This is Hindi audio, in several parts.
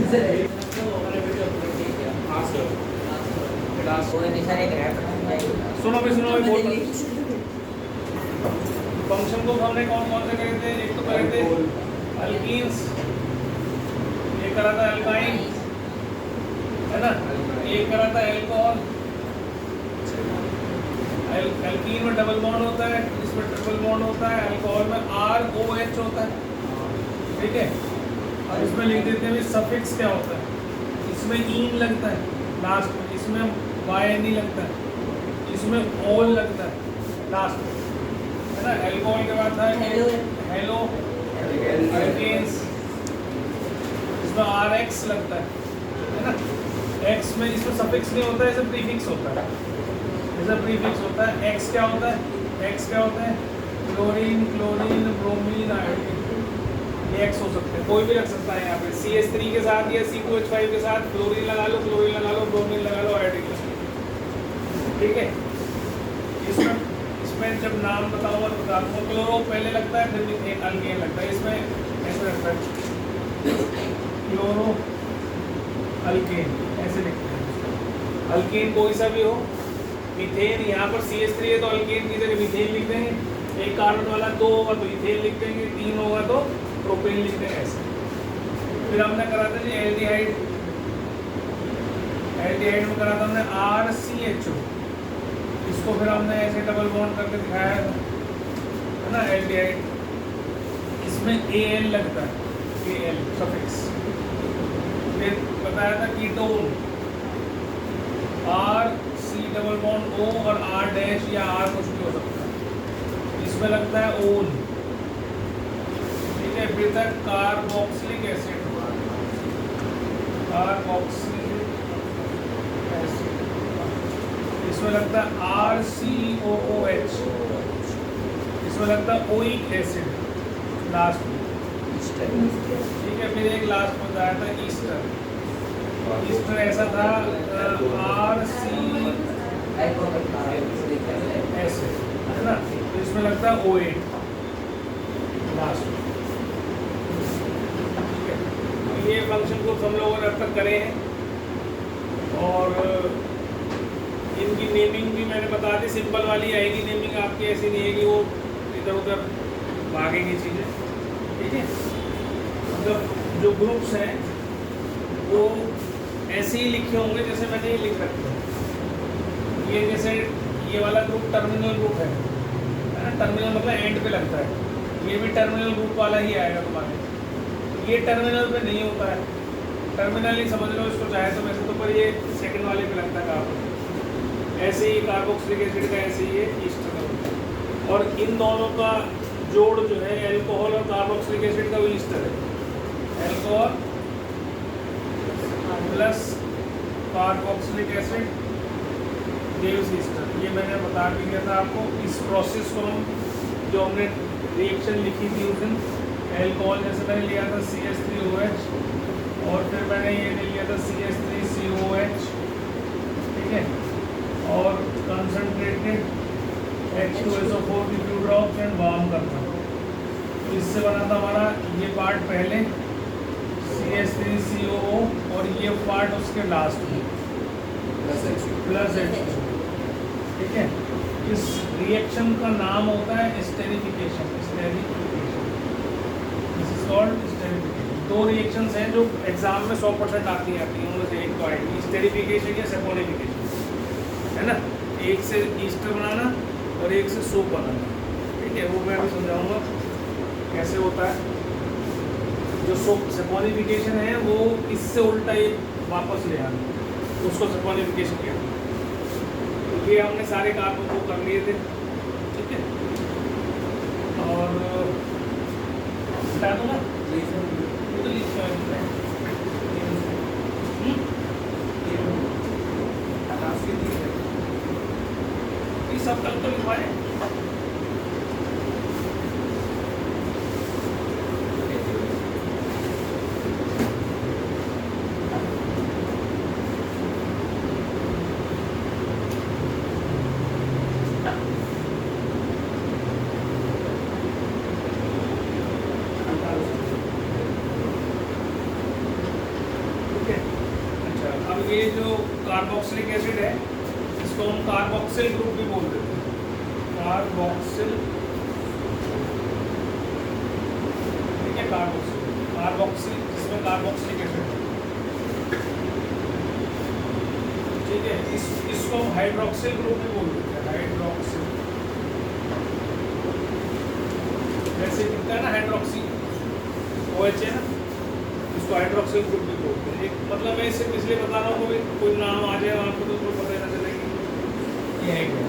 हाँ सर। सुनो भी बोल। फंक्शन को हमने कौन कौन से करे थे? एक तो करे थे अल्कीन्स, एक करा था अल्काइन, है ना, एक करा था एल्कोहल। एल्कीन में डबल बॉन्ड होता है, इसमें ट्रिपल बॉन्ड होता है, अल्कोहल में ROH होता है, ठीक है। और इसमें लिख देते हैं सफिक्स क्या होता है। इसमें ईन लगता है लास्ट में, इसमें YN लगता है, इसमें ओल लगता है लास्ट में, है ना। एल्कोहल के बाद था हेलो अल्केन्स, इसमें RX लगता है ना। X में इसमें सफिक्स नहीं होता है, इसमें प्रीफिक्स होता है, इसमें प्रीफिक्स होता है। X क्या होता है? X क्या होता है? क्लोरीन, क्लोरीन, ब्रोमीन, आयोडीन, ये X हो सकते हैं, कोई भी रख सकता है यहाँ पे। CH3 के साथ या C2H5 के साथ क्लोरीन लगा लो, क्लोरीन लगा लो, ब्रोमीन लगा लो, आयोडीन लगा लो, ठीक है। इसमें जब नाम बताऊंगा तो बता दूंगा। क्लोरो पहले लगता है, फिर एक अल्केन लगता है। इसमें ऐसे लगता है क्लोरो अल्केन, ऐसे लिखते हैं। अल्केन कोई सा भी हो, मीथेन यहाँ पर CH3 है तो अल्केन की जगह मीथेन लिख देंगे। एक कार्बन वाला 2 होगा तो इथेन लिख देंगे, 3 होगा तो प्रोपेन लिख देंगे, ऐसे। फिर हमने करा था जी एल्डिहाइड। एल्डिहाइड में करा था हमने RCHO, इसको फिर हमने ऐसे डबल बॉन्ड करके दिखाया है ना, एल्डिहाइड। इसमें AL लगता है, AL सफिक्स। फिर बताया था ketone, RC double bond O और R डैश या R कुछ भी हो सकता है, इसमें लगता है ओन, ठीक है। फिर तक कार्बोक्सिलिक एसिड, कार्बोक्सिलिक एसिड, इसमें लगता है RCOOH, इसमें लगता है ओइक एसिड लास्ट में, ठीक है। फिर एक लास्ट में बताया था ईस्टर। ईस्टर ऐसा था RC एसिड, है ना, तो इसमें लगता है OH लास्ट में, ठीक है। तो ये फंक्शन को हम लोगों ने अब तक करे हैं, और इनकी नेमिंग भी मैंने बता दी। सिंपल वाली आएगी नेमिंग आपकी, ऐसी नहीं है कि वो इधर उधर भागेंगी चीज़ें, ठीक है। मतलब जो ग्रुप्स हैं वो ऐसे ही लिखे होंगे जैसे मैंने ये लिख रखे हैं। ये जैसे ये वाला ग्रुप टर्मिनल ग्रुप है ना, टर्मिनल मतलब एंड पे लगता है। ये भी टर्मिनल ग्रुप वाला ही आएगा तुम्हारे। ये टर्मिनल पे नहीं होता है, टर्मिनल ही समझ लो इसको चाहे तो, वैसे तो पर ये सेकंड वाले पे लगता है कार्बन। ऐसे ही कार्बोक्सिलिक एसिड का ऐसे ही है ईस्टर का। और इन दोनों का जोड़ जो है एल्कोहल और कार्बोक्सिलिक एसिड का वो ईस्टर है। Alcohol plus carboxylic acid gives Easter. ये मैंने बता भी दिया था आपको। इस प्रोसेस को हम जो हमने रिएक्शन लिखी थी उस दिन, एल्कोहल जैसे मैंने लिया था CH3OH, और फिर मैंने ये लिया था CH3COH, ठीक है। और कंसनट्रेटेड H2SO4 की 2 ड्रॉप्स एंड वार्म करना। तो इससे बना था हमारा ये पार्ट पहले CH3COO, और ये पार्ट उसके लास्ट में प्लस H2, ठीक है। इस रिएक्शन का नाम होता है esterification. Esterification, this is called esterification. 2 reactions हैं जो एग्जाम में 100% आती हैं, उनमें से एक तो आएगी स्टेरिफिकेशन या सैपोनिफिकेशन, है ना। एक से ईस्टर बनाना और एक से सूप बनाना, ठीक है। वो मैं अभी समझाऊंगा कैसे होता है। जो सैपोनिफिकेशन है वो इससे उल्टा ये वापस ले आना, उसको सैपोनिफिकेशन कहते हैं। तो ये हमने सारे कार्बन को कर लिए थे, ठीक है। और बता दो ना, तो ये सब कल तो लिखवाए। ये जो कार्बोक्सिलिक एसिड है इसको हम कार्बोक्सिल ग्रुप भी बोल देते हैं, कार्बोक्सिल, ठीक है, कार्बोक्सिल जिसमें कार्बोक्सिलिक एसिड है, ठीक है। इसको हम हाइड्रोक्सिल ग्रुप भी बोल देते हैं, हाइड्रोक्सिल, जैसे दिखता है ना हाइड्रोक्सी OH है ना, इसको हाइड्रोक्सिल ग्रुप भी बोलते हैं। एक मतलब मैं इसे इसलिए बता रहा हूँ कोई नाम आ जाए आपको तो कोई पता ना चलेगी ये है क्या।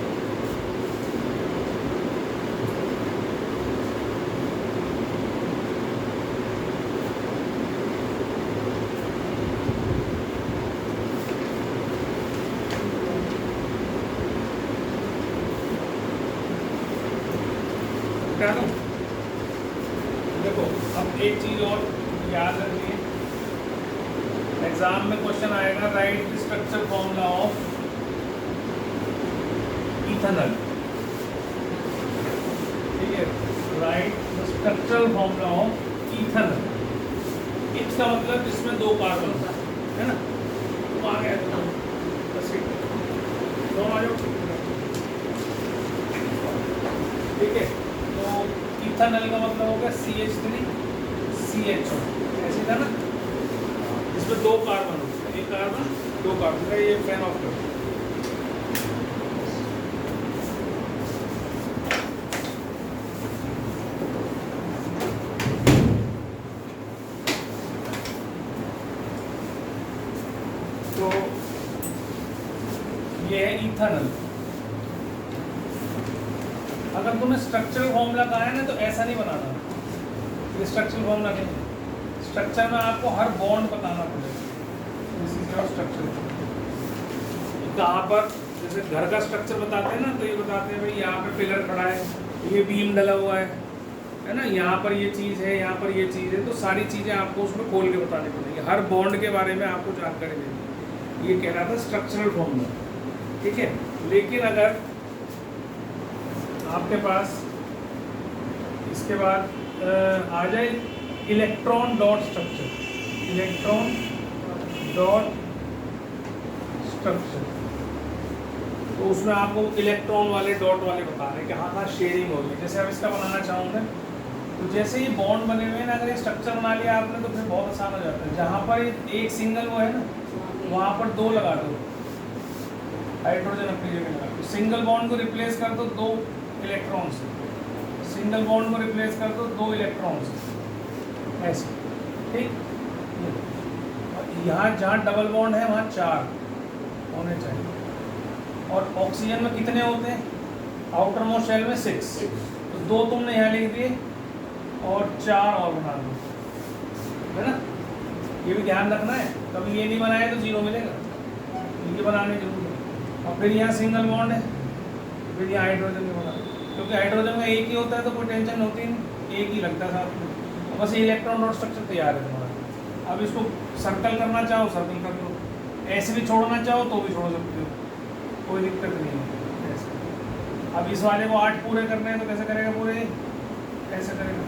क्या ना? देखो अब एक चीज और याद रखिए, एग्जाम में क्वेश्चन आएगा, right the structure formula of ethanol, ठीक है, right the structural formula of ethanol. इसका मतलब इसमें 2 कार्बन है ना, तो आ गया बस दोनों आ जाओ, ठीक है। तो इथेनॉल का मतलब होगा CH3 CHO, ऐसे था ना, इसमें 2 कार्बन होते हैं, एक कार्बन 2 कार्बन का, ये फैन ऑफ कर। तो ये है इथेनॉल। अगर तुम्हें स्ट्रक्चरल फॉर्मूला कहा है ना तो ऐसा नहीं बनाना, ये स्ट्रक्चरल फॉर्मूला नहीं है। स्ट्रक्चर में आपको हर बॉन्ड बताना पड़ेगा, दिस इज योर स्ट्रक्चर। कहाँ पर जैसे घर का स्ट्रक्चर बताते हैं ना, तो ये बताते हैं भाई यहाँ पे पिलर खड़ा है, ये बीम डला हुआ है ना, यहाँ पर ये चीज़ है, यहाँ पर ये चीज़ है, तो सारी चीज़ें आपको उसमें खोल के बतानी पड़ेगी, हर बॉन्ड के बारे में आपको जानकारी देनी। ये कह रहा था स्ट्रक्चरल फॉर्मूला, ठीक है। लेकिन अगर आपके पास इसके बाद आ जाए electron dot structure, electron dot structure, तो उसमें आपको इलेक्ट्रॉन वाले डॉट वाले बता रहे हैं कि हाँ शेयरिंग होगी। जैसे अब इसका बनाना चाहूँगा, तो जैसे ये बॉन्ड बने हुए हैं ना, अगर ये स्ट्रक्चर बना लिया आपने तो फिर बहुत आसान हो जाता है। जहाँ पर एक सिंगल वो है ना, वहाँ पर 2 लगा दो, हाइड्रोजन अपनी जगह लगा दो, सिंगल बॉन्ड को रिप्लेस कर दो 2 इलेक्ट्रॉन से, सिंगल बॉन्ड को रिप्लेस कर दो 2 इलेक्ट्रॉन से, ऐसे, ठीक। यहाँ जहाँ डबल बॉन्ड है वहाँ 4 होने चाहिए। और ऑक्सीजन में कितने होते हैं, आउटर मोस्ट शेल में 6, तो 2 तुमने यहाँ लिख दिए और 4 और बना दो, है ना। ये भी ध्यान रखना है, कभी ये नहीं बनाया तो 0 मिलेगा, ये बनाने की जरूरत है। और फिर यहाँ सिंगल बॉन्ड है, फिर यहाँ हाइड्रोजन भी बना, क्योंकि हाइड्रोजन का एक ही होता है तो कोई टेंशन होती नहीं, एक ही लगता है साथ में। बस ये इलेक्ट्रॉन डॉट स्ट्रक्चर तैयार है तुम्हारा। अब इसको सर्कल करना चाहो सर्कल कर दो, ऐसे भी छोड़ना चाहो तो भी छोड़ सकते हो, कोई दिक्कत नहीं है ऐसे। अब इस वाले को 8 पूरे करने हैं तो कैसे करेगा पूरे, ऐसे करेगा,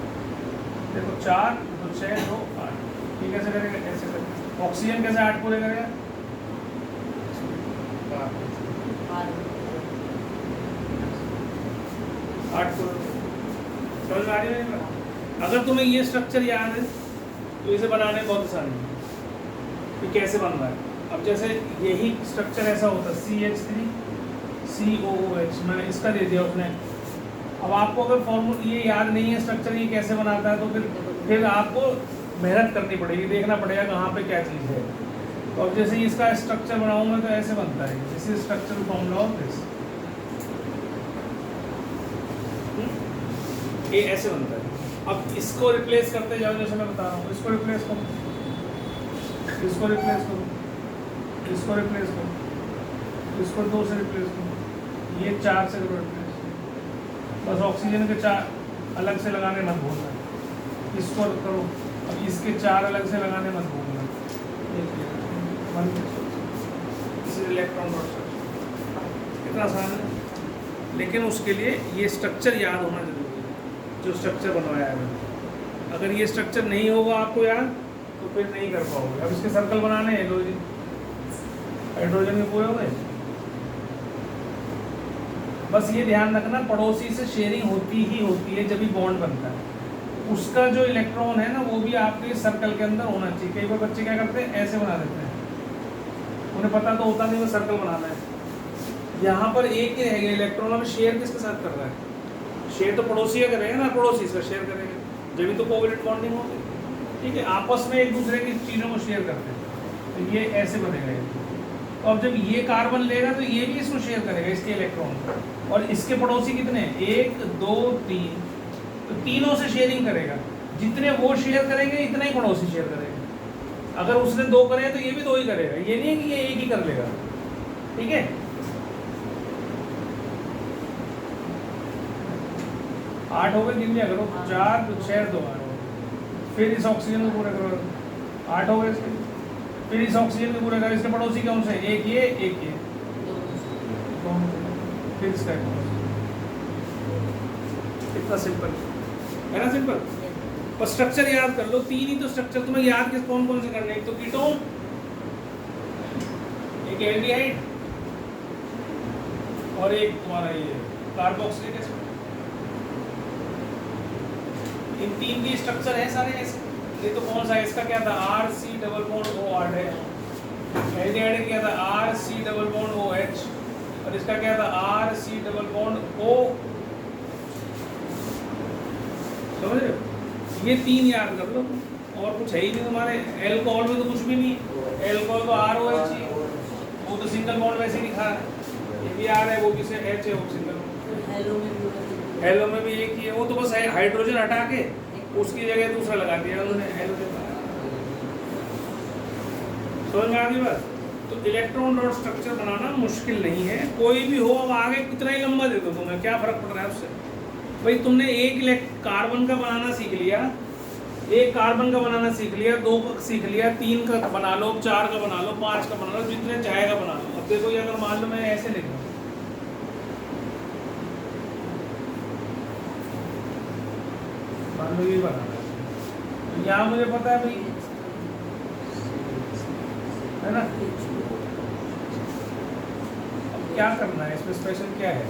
देखो 4 2 6 2 8, ये कैसे करेगा, ऐसे करेगा। ऑक्सीजन कैसे 8 पूरे करेगा, 8 पूरे, समझ में आ रही है। अगर तुम्हें ये स्ट्रक्चर याद है तो इसे बनाने बहुत आसानी है कि कैसे बन रहा है। अब जैसे यही स्ट्रक्चर ऐसा होता है CH3 COOH, मैंने इसका दे दिया उसने। अब आपको अगर फॉर्मूला ये याद नहीं है स्ट्रक्चर ये कैसे बनाता है, तो फिर आपको मेहनत करनी पड़ेगी, देखना पड़ेगा कहाँ पे क्या चीज़ है। तो अब जैसे इसका स्ट्रक्चर बनाऊंगा तो ऐसे बनता है, this is structure formula of this, ये ऐसे बनता है। अब इसको रिप्लेस करते जाओ, जैसे मैं बता रहा हूँ, इसको रिप्लेस करो, इसको रिप्लेस करो, इसको रिप्लेस करो, इसको 2 से रिप्लेस करो, ये 4 से रिप्लेस करो। बस ऑक्सीजन के 4 अलग से लगाने मत भूलना, इसको करो। अब इसके 4 अलग से लगाने मत भूलना, इलेक्ट्रॉन डॉट स्ट्रक्चर कितना आसान है। लेकिन उसके लिए ये स्ट्रक्चर याद होना जरूरी है, जो स्ट्रक्चर बनवाया है मैंने। अगर ये स्ट्रक्चर नहीं होगा आपको याद तो फिर नहीं कर पाओगे। अब इसके सर्कल बनाने हैं, लो जी हाइड्रोजन के पूरे हो गए। बस ये ध्यान रखना पड़ोसी से शेयरिंग होती ही होती है जब भी बॉन्ड बनता है, उसका जो इलेक्ट्रॉन है ना वो भी आपके सर्कल के अंदर होना चाहिए। कई बार बच्चे क्या करते हैं ऐसे बना देते हैं, उन्हें पता तो होता नहीं वो सर्कल बनाना है। यहाँ पर एक ही रह गया इलेक्ट्रॉन, अब शेयर किसके साथ कर रहा है? शेयर तो पड़ोसी का करेगा ना, पड़ोसी इसका शेयर करेगा, जब भी तो कोवैलेंट बॉन्डिंग होगी। ठीक है, आपस में एक दूसरे की चीज़ों को शेयर करते हैं, तो ये ऐसे बनेगा ये। तो अब जब ये कार्बन लेगा तो ये भी इसको शेयर करेगा, इसके इलेक्ट्रॉन। और इसके पड़ोसी कितने हैं? 1 2 3, तो तीनों से शेयरिंग करेगा। जितने वो शेयर करेंगे इतना ही पड़ोसी शेयर करेगा। अगर उसने 2 करे तो ये भी 2 ही करेगा, ये नहीं है कि ये 1 ही कर लेगा। ठीक है, 8 हो गए, गिन लिया करो। 4 6 2 8। फिर इस ऑक्सीजन को पूरा करो, 8 हो गए इसके। फिर इस ऑक्सीजन को पूरा करो। इसके पड़ोसी कौन से? एक ये एक ये, फिर इसका कितना सिंपल है ना, सिंपल। पर स्ट्रक्चर याद कर लो, 3 ही तो स्ट्रक्चर तुम्हें याद किस कौन कौन से करने हैं? एक तो कीटोन, एक एल्डिहाइड, और एक तुम्हारा ये कार्बोक्सिलिक एसिड। इन 3 की स्ट्रक्चर है सारे ऐसे। ये तो कौन सा है? इसका क्या था? RC डबल बॉन्ड OR है। एल्डिहाइड क्या था? RC डबल बॉन्ड OH, और इसका क्या था? RC double bond O। समझ रहे हो? ये 3 याद कर लो, और कुछ है ही नहीं तुम्हारे। एल्कोहल में तो कुछ भी नहीं है, एल्कोहल तो ROH ही, वो तो सिंगल बॉन्ड वैसे ही लिखा है। ये भी R है, वो किसे H है, वो सिंगल। हेलो में भी एक ही है, वो तो बस हाइड्रोजन हटा के उसकी जगह दूसरा लगा दिया उन्होंने, हेलोजन। समझ में आ गई बात? तो इलेक्ट्रॉन डॉट स्ट्रक्चर बनाना मुश्किल नहीं है, कोई भी हो। अब आगे कितना ही लंबा दे दो तुम्हें, क्या फर्क पड़ रहा है उससे? भाई तुमने एक कार्बन का बनाना सीख लिया, एक कार्बन का बनाना सीख लिया, 2 का सीख लिया, 3 का बना लो, 4 का बना लो, 5 का बना लो, जितने चाहेगा बना लो। अब देखो, ये अगर मान लो मैं ऐसे लिख रहा हूँ, मान लो ये बनाना है, तो यहाँ मुझे पता है भाई, है ना? अब क्या करना है इसमें? स्पेशल क्या है?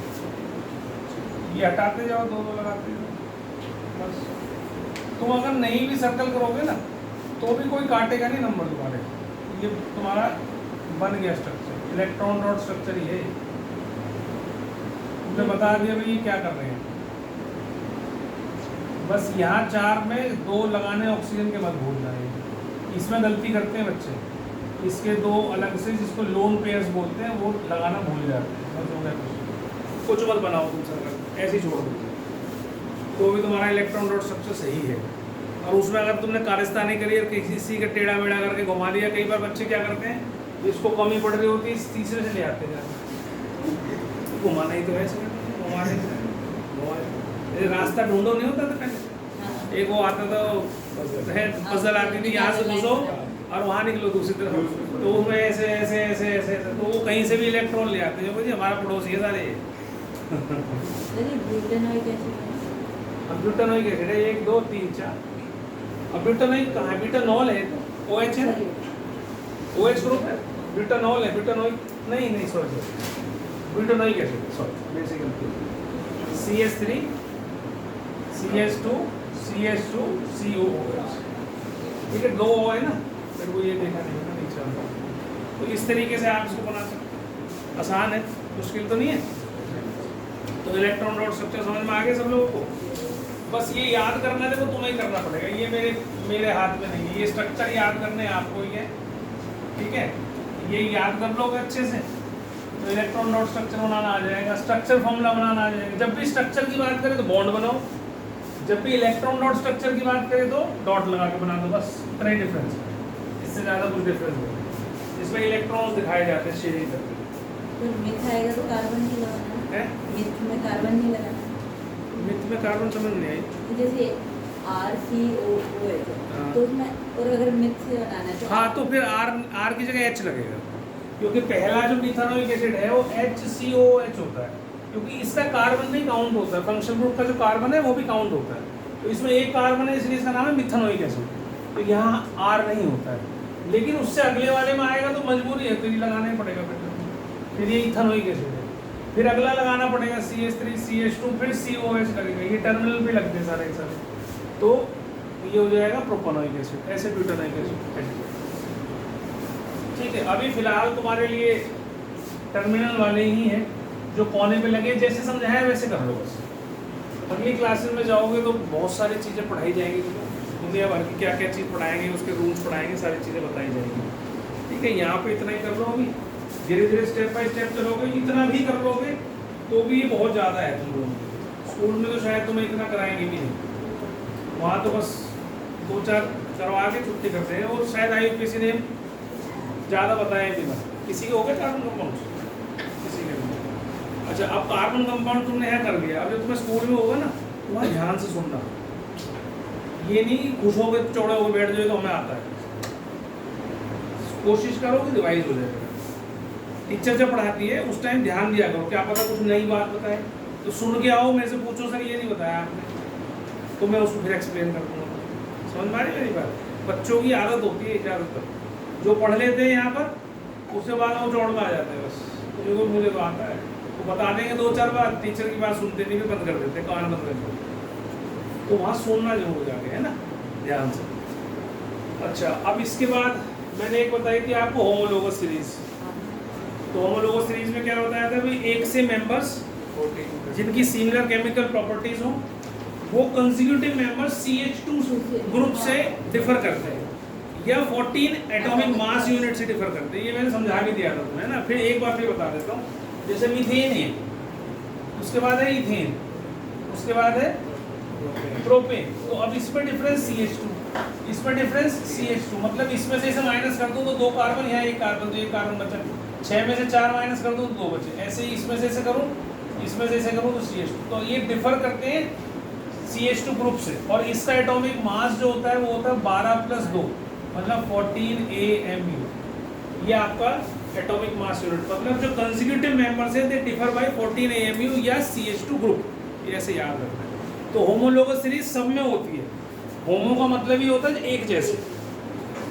ये हटाते जाओ, 2 लगाते जाओ बस। तुम अगर नहीं भी सर्कल करोगे ना तो भी कोई काटेगा नहीं नंबर तुम्हारे। ये तुम्हारा बन गया स्ट्रक्चर, इलेक्ट्रॉन डॉट स्ट्रक्चर ही है। तुमने बता दिया भाई क्या कर रहे हैं। बस यहाँ 4 में 2 लगाने ऑक्सीजन के मत भूल जाए। इसमें गलती करते हैं बच्चे, इसके 2 अलग से जिसको लोन पेयर्स बोलते हैं वो लगाना भूल जाते हैं। बस हो गया, कुछ मत बनाओ तुम सर्कल, ऐसे ही छोड़ दो तो भी तुम्हारा इलेक्ट्रॉन डॉट स्ट्रक्चर सही है। और उसमें अगर तुमने कारस्तानी करी और किसी का टेढ़ा मेढ़ा करके घुमा दिया, कई बार बच्चे क्या करते हैं, जिसको कमी पड़ रही होती है तीसरे से ले आते हैं, घुमाना ही तो है, घुमाने रास्ता ढूंढो नहीं होता था पहले। एक वो आता था, पजल आती थी, यहाँ से घुसो और वहाँ निकलो दूसरी तरफ, तो उसमें ऐसे ऐसे ऐसे ऐसे, तो वो कहीं से भी इलेक्ट्रॉन ले आते हैं। भाई हमारा पड़ोसी है सारे। ब्यूटानोइक एसिड है 1 2 3 4। अब ब्यूटानोइक कहाँ है? ब्यूटानॉल है, तो OH है, OH ग्रुप है, ब्यूटानॉल है, ब्यूटानोइक नहीं sorry, butanoic acid, sorry basically CH3 CH2 CH2 COOH। ठीक है, 2 O है ना, फिर वो ये देखा नहीं ना नीचे। तो इस तरीके से आप इसको बना सकते, आसान है, मुश्किल तो नहीं है। तो इलेक्ट्रॉन डॉट स्ट्रक्चर समझ में आ गया सब लोगों को? बस ये याद करना है, तो तुम्हें ही करना पड़ेगा, ये मेरे हाथ में नहीं है। ये स्ट्रक्चर याद करने आपको ही है, ठीक है? ये याद कर लोगे अच्छे से तो इलेक्ट्रॉन डॉट स्ट्रक्चर बनाना आ जाएगा, स्ट्रक्चर फॉर्मूला बनाना आ जाएगा। जब भी स्ट्रक्चर की बात करें तो बॉन्ड बनाओ, जब भी इलेक्ट्रॉन डॉट स्ट्रक्चर की बात करें तो डॉट लगा के बना दो, बस इतना ही डिफरेंस है, इससे ज़्यादा कुछ डिफरेंस नहीं। इसमें इलेक्ट्रॉन्स दिखाए जाते हैं शेयरिंग करके। तो मिथ आएगा तो कार्बन नहीं लगाना है, मिथ में कार्बन नहीं लगाना। मिथ में कार्बन समझ नहीं आई? जैसे RCOOH, तो उसमें और अगर मिथ से बनाना है तो हाँ, तो फिर R की जगह H लगेगा, क्योंकि पहला जो मिथानोइक एसिड है वो HCOOH होता है, क्योंकि इसका कार्बन भी काउंट होता है, फंक्शनल ग्रुप का जो कार्बन है वो भी काउंट होता है। तो इसमें एक कार्बन है, इसलिए इसका नाम है मिथानोइक एसिड। तो यहाँ R नहीं होता है, लेकिन उससे अगले वाले में आएगा तो मजबूरी है, फिर लगाना ही पड़ेगा फिर ये इथेनॉइक एसिड है। फिर अगला लगाना पड़ेगा CH3 CH2 फिर COH लगेगा, ये टर्मिनल पे लगते हैं सारे के सारे, तो ये हो जाएगा प्रोपेनोइक एसिड, ऐसे ब्यूटेनोइक एसिड। ठीक है, अभी फिलहाल तुम्हारे लिए टर्मिनल वाले ही हैं जो कोने पे लगे, जैसे समझाया वैसे कर लो बस। अगली क्लासेस में जाओगे तो बहुत सारी चीज़ें पढ़ाई जाएंगी, दुनिया भर की क्या क्या चीज़ पढ़ाएंगे, उसके रूल्स पढ़ाएंगे, सारी चीज़ें बताई जाएंगी। ठीक है, यहाँ पे इतना ही कर लो, अभी धीरे धीरे स्टेप बाय स्टेप चलोगे, इतना भी कर लोगे तो भी ये बहुत ज़्यादा है तुम लोग। स्कूल में तो शायद तुम्हें इतना कराएंगे भी नहीं, वहाँ तो बस 2-4 करवा के छुट्टी करते हैं, और शायद IUPAC ने ज़्यादा बताया भी ना। किसी के हो गए कार्बन कंपाउंड? किसी के नहीं। अच्छा, अब कार्बन कंपाउंड तुमने यहाँ कर लिया, अब जब तुम्हें स्कूल में होगा ना, वहाँ ध्यान से सुनना, ये नहीं खुश हो गए चौड़े हो गए बैठ जाए तो हमें आता है। कोशिश करो कि रिवाइज हो जाएगा। टीचर जब पढ़ाती है उस टाइम ध्यान दिया करो, क्या पता कुछ नई बात बताए, तो सुन के आओ, मेरे से पूछो सर ये नहीं बताया आपने, तो मैं उसको फिर एक्सप्लेन कर दूँगा। समझ में आ रही मेरी बात? बच्चों की आदत होती है ज़्यादातर, जो पढ़ लेते हैं यहाँ पर उसके बाद वो चौड़ में आ जाते हैं बस, तो मुझे तो आता है, तो बता देंगे 2-4 बार, टीचर की बात सुनते नहीं, भी बंद कर देते, कान बंद कर देते, तो वहाँ सुनना जरूर जाके, है ना, ध्यान से। अच्छा, अब इसके बाद मैंने एक बताई थी आपको होमोलोगस सीरीज। तो होमोलोगस सीरीज में क्या बताया था, भाई एक से मेंबर्स जिनकी सिमिलर केमिकल प्रॉपर्टीज हो, वो कंसेक्यूटिव मेंबर्स CH2 ग्रुप से डिफर करते हैं, या 14 एटॉमिक मास यूनिट से डिफर करते हैं। ये मैंने समझा भी दिया था तुम्हें ना, फिर एक बार फिर बता देता हूँ। जैसे मीथेन है, उसके बाद है इथेन, उसके बाद है प्रोपेन, तो अब इसमें डिफरेंस CH2, इसमें डिफरेंस CH2, मतलब इसमें से इसे माइनस कर दो तो 2 कार्बन, यहाँ 1 कार्बन, तो 1 कार्बन बचा, 6 में से 4 माइनस कर दो तो 2 बचे, ऐसे ही इसमें से ऐसे करूँ, इसमें से ऐसे करूँ तो CH2, तो ये डिफर करते हैं CH2 ग्रुप से। और इसका एटॉमिक मास जो होता है वो होता है 12 + 2, मतलब 14 AMU, ये आपका एटॉमिक मास यूनिट, मतलब जो कंसेक्यूटिव मेंबर्स हैं दे डिफर बाय 14 AMU या CH2 ग्रुप, ये ऐसे याद रखना है। तो होमोलोगस सीरीज सब में होती है। होमो का मतलब ही होता है एक जैसे,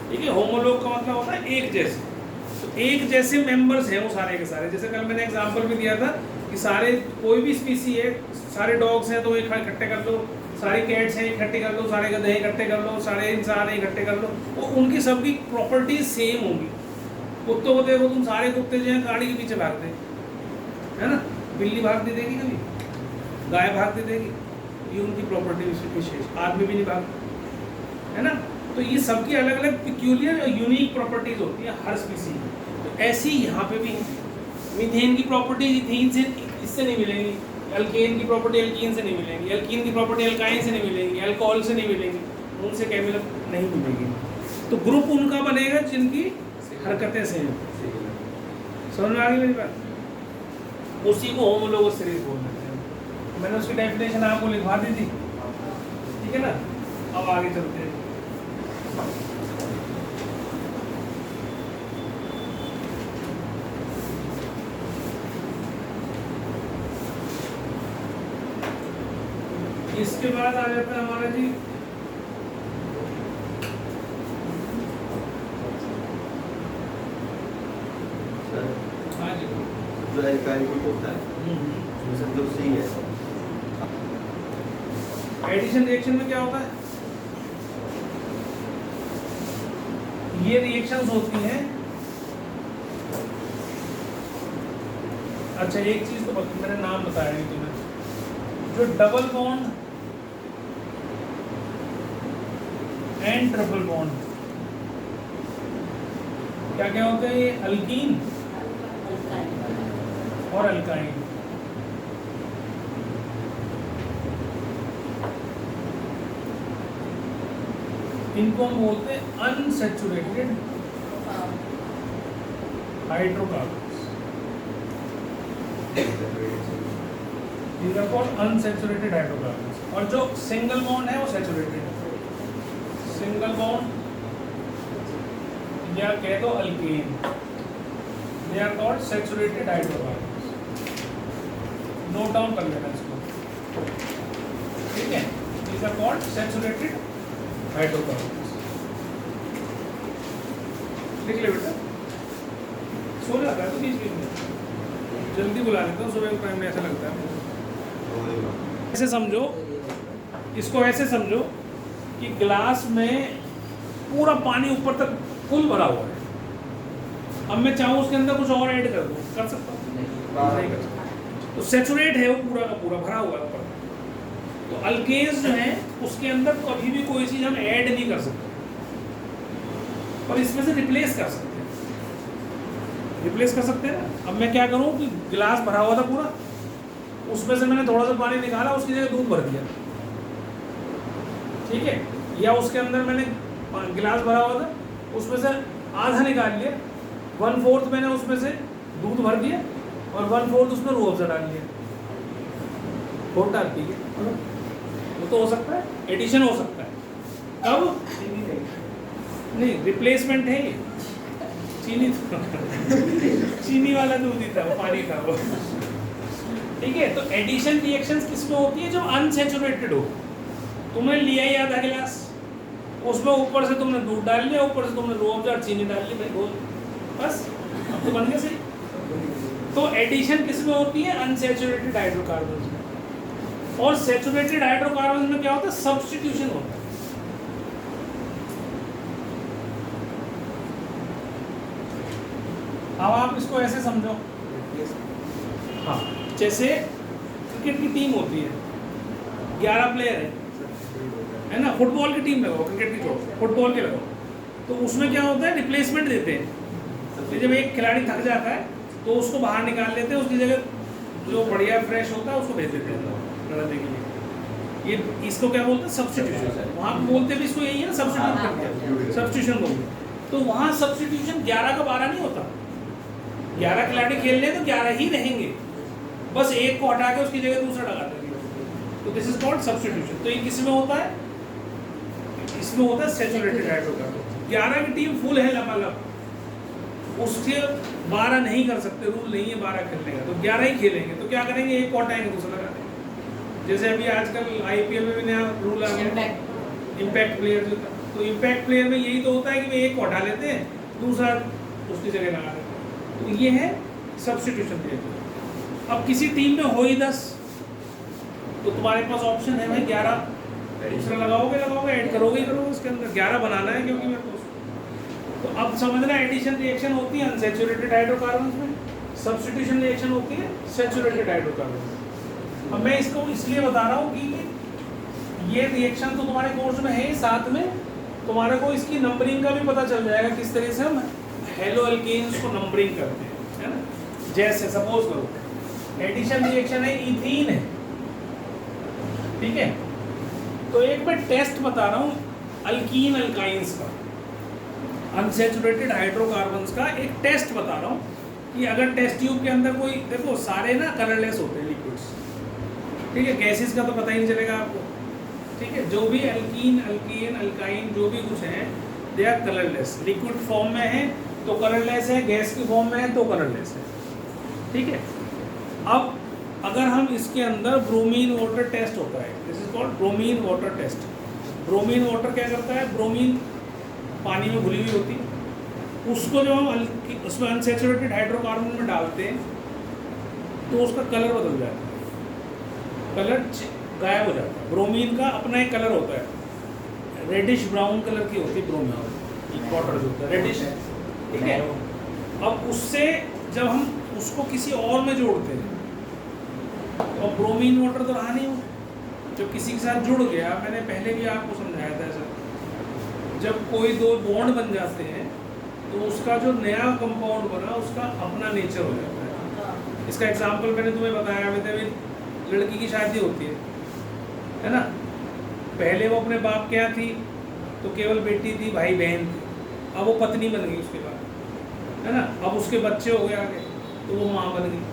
ठीक है, होमोलोग का मतलब होता है एक जैसे, तो एक जैसे मेंबर्स हैं वो सारे के सारे। जैसे कल मैंने एग्जांपल भी दिया था कि सारे कोई भी स्पीसी है, सारे डॉग्स हैं तो इकट्ठे कर लो, सारी कैट्स हैं इकट्ठे कर लो, सारे गधे इकट्ठे कर लो, सारे इंसान इकट्ठे कर लो, तो उनकी सबकी प्रॉपर्टीज सेम होंगी। कुत्तों को देखो तुम, सारे कुत्ते जो हैं गाड़ी के पीछे भागते है ना, बिल्ली भागती देगी कभी, गाय भागती देगी, ये उनकी प्रॉपर्टी विशेष, आदमी भी नहीं भागता, है ना। तो ये सबकी अलग अलग पिक्यूलियर और यूनिक प्रॉपर्टीज होती है हर स्पीसी की। तो ऐसी यहाँ पे भी मीथेन की प्रॉपर्टी इथेन से इससे नहीं मिलेंगी, एल्केन की प्रॉपर्टी एल्कीन से नहीं मिलेंगी, एल्कीन की प्रॉपर्टी एल्काइन से नहीं मिलेंगी, अल्कोहल से नहीं मिलेंगी, उनसे केमिकल नहीं मिलेगी। तो ग्रुप उनका बनेगा जिनकी हरकतें सेम। समझ में आ गई मेरी बात? उसी को होमोलोगस सीरीज बोल देते हैं। मैंने उसकी डेफिनेशन आपको लिखवा दी थी, ठीक है ना। अब आगे चलते हैं। इसके बाद आ जाता है हमारा जी जो एल्काइल ग्रुप होता है उसमें जो सी है, एडिशन रिएक्शन में क्या होता है, ये रिएक्शंस होती हैं। अच्छा एक चीज तो मैंने नाम बताया नहीं तुम्हें, जो double bond and triple bond क्या क्या होते हैं, ये अल्कीन और अल्काइन। इनको हम बोलते हैं अनसैचुरेटेड हाइड्रोकार्बन्स, इनका कौन अनसैचुरेटेड हाइड्रोकार्बन्स। और जो सिंगल बॉन्ड है वो सैचुरेटेड है, सिंगल बॉन्ड या कह दो alkane, they are called saturated hydrocarbons. Note down कर लेना इसको, ठीक है। These are called saturated hydrocarbons. लिख ले बेटा, सो जाता है तो बीच बीच में, जल्दी बुला लेता हूँ सुबह के टाइम में, ऐसा लगता है। ऐसे समझो, इसको ऐसे समझो कि ग्लास में पूरा पानी ऊपर तक फुल भरा हुआ है। अब मैं चाहूँ उसके अंदर कुछ और ऐड कर दूँ, कर सकता हूँ? नहीं कर सकता। तो सैचुरेट है वो पूरा का पूरा भरा हुआ है ऊपर। तो अल्केन्स जो है उसके अंदर कभी भी कोई चीज़ हम ऐड नहीं कर सकते, पर इसमें से रिप्लेस कर सकते हैं। रिप्लेस कर सकते हैं ना। अब मैं क्या करूँ कि गिलास भरा हुआ था पूरा, उसमें से मैंने थोड़ा सा पानी निकाला, उसकी जगह दूध भर दिया, ठीक है। या उसके अंदर मैंने गिलास भरा हुआ था, उसमें से आधा निकाल लिया, 1/4 मैंने उसमें से दूध भर दिया और 1/4 उसमें रूह अफ़ज़ा डाल दिया, फोड़ डाल दी। वो तो हो सकता है, एडिशन हो सकता है। कब? नहीं, रिप्लेसमेंट है ये। चीनी चीनी वाला दूध ही था, वो पानी था वो, ठीक है। तो एडिशन रिएक्शंस किसमें होती है? जो अनसैचुरेटेड हो। तुमने लिया ही आधा गिलास, उसमें ऊपर से तुमने दूध डाल लिया, ऊपर से तुमने रूह अफ़ज़ा और चीनी डाल ली, भाई बोल, बस अब तो बन गया सही। तो एडिशन किसमें होती है? अनसैचुरेटेड हाइड्रोकार्बन्स में। और सैचुरेटेड हाइड्रोकार्बन्स में क्या होता है? सब्स्टिट्यूशन होता है। अब आप इसको ऐसे समझो, हाँ, जैसे क्रिकेट की टीम होती है, 11 प्लेयर है ना। फुटबॉल की टीम लगाओ, क्रिकेट की छोड़ो, फुटबॉल के लगाओ, तो उसमें क्या होता है? रिप्लेसमेंट देते हैं। तो जब एक खिलाड़ी थक जाता है तो उसको बाहर निकाल लेते हैं, उसकी जगह जो बढ़िया फ्रेश होता है उसको भेज देते हैं लड़ने के लिए। ये इसको क्या बोलते हैं? सब्स्टिट्यूशन। वहाँ बोलते भी इसको यही है ना, सब्स्टिट्यूट करके, सब्स्टिट्यूशन बोलते। तो वहाँ सब्स्टिट्यूशन 11 का 12 नहीं होता। 11 खिलाड़ी खेल रहे तो 11 ही रहेंगे, बस एक को हटा के उसकी जगह दूसरा लगा देंगे। तो दिस इज कॉल्ड सब्स्टिट्यूशन। तो ये किसमें होता है? इसमें होता है सैचुरेटेड हाइड्रोकार्बन। 11 की टीम फुल है लबालब, उसके 12 नहीं कर सकते, रूल नहीं है 12 खेलने का, तो 11 ही खेलेंगे। तो क्या करेंगे? एक को हटाएंगे, दूसरा लगा देंगे। जैसे अभी आजकल आईपीएल में भी नया रूल आ गया, इम्पैक्ट प्लेयर जो था। तो इम्पैक्ट प्लेयर में यही तो होता है कि वे एक को हटा लेते हैं, दूसरा उसकी जगह लगा देते हैं। तो ये है सब्स्टिट्यूशन प्लेयर। अब किसी टीम में हो ही 10, तो तुम्हारे पास ऑप्शन है भाई 11 दूसरा लगाओगे, ऐड करोगे उसके अंदर 11 बनाना है, क्योंकि मेरे को। तो अब समझना, एडिशन रिएक्शन होती है अनसैचुरेटेड हाइड्रोकार्बन्स में, सब्स्टिट्यूशन रिएक्शन होती है सैचुरेटेड हाइड्रोकार्बन्स। अब मैं इसको इसलिए बता रहा हूँ कि ये रिएक्शन तो तुम्हारे कोर्स में है, साथ में तुम्हारे को इसकी नंबरिंग का भी पता चल जाएगा, किस तरह से हम हेलो एल्केन्स को नंबरिंग करते हैं, है ना। जैसे सपोज करो एडिशन रिएक्शन है, इथीन है, ठीक है। तो एक मैं टेस्ट बता रहा हूँ अल्कीन अल्काइंस का, अनसैचुरेटेड हाइड्रोकार्बन्स का एक टेस्ट बता रहा हूँ कि अगर टेस्ट ट्यूब के अंदर कोई, देखो सारे ना कलरलेस होते हैं लिक्विड्स, ठीक है। गैसेस का तो पता ही नहीं चलेगा आपको, ठीक है। जो भी अल्कीन, अल्केन, अल्काइन जो भी कुछ है, they are colourless. Liquid form में है तो कलरलेस है, गैस की फॉर्म में है तो कलरलेस है, ठीक है। अब अगर हम इसके अंदर ब्रोमीन वाटर टेस्ट होता है, this is called bromine water test. Bromine water क्या करता है? ब्रोमीन पानी में घुली हुई होती है, उसको जब हम उसमें अनसैचुरेटेड हाइड्रोकार्बन में डालते हैं तो उसका कलर बदल जाता है, कलर गायब हो जाता है। ब्रोमीन का अपना एक कलर होता है, रेडिश ब्राउन कलर की होती है ब्रोमीन वाटर जो होता है, रेडिश, ठीक है। अब उससे जब हम उसको किसी और में जोड़ते हैं, और ब्रोमीन वाटर तो रहा नहीं हो, जब किसी के साथ जुड़ गया, मैंने पहले भी आपको समझाया था ऐसा, जब कोई दो बॉन्ड बन जाते हैं तो उसका जो नया कंपाउंड बना उसका अपना नेचर हो जाता है। इसका एग्जांपल मैंने तुम्हें बताया, अभी लड़की की शादी होती है ना। पहले वो अपने बाप के यहाँ थी तो केवल बेटी थी, भाई बहन थी, अब वो पत्नी बन गई उसके बाद, है ना। अब उसके बच्चे हो गए आगे तो वो माँ बन गई।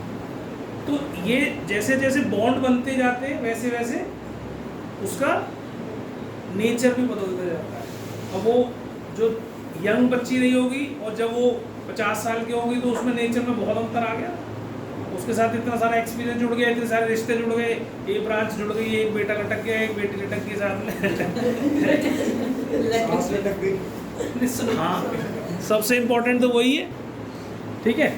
तो ये जैसे जैसे बॉन्ड बनते जाते हैं वैसे वैसे उसका नेचर भी बदलता जाता है। अब वो जो यंग बच्ची रही होगी और जब वो 50 साल की होगी तो उसमें नेचर में बहुत अंतर आ गया, उसके साथ इतना सारा एक्सपीरियंस जुड़ गया, इतने सारे रिश्ते जुड़ गए, एक ब्रांच जुड़ गई, एक बेटा लटक गया, एक बेटी लटक गई साथ में हाँ सबसे इंपॉर्टेंट तो वही है, ठीक है।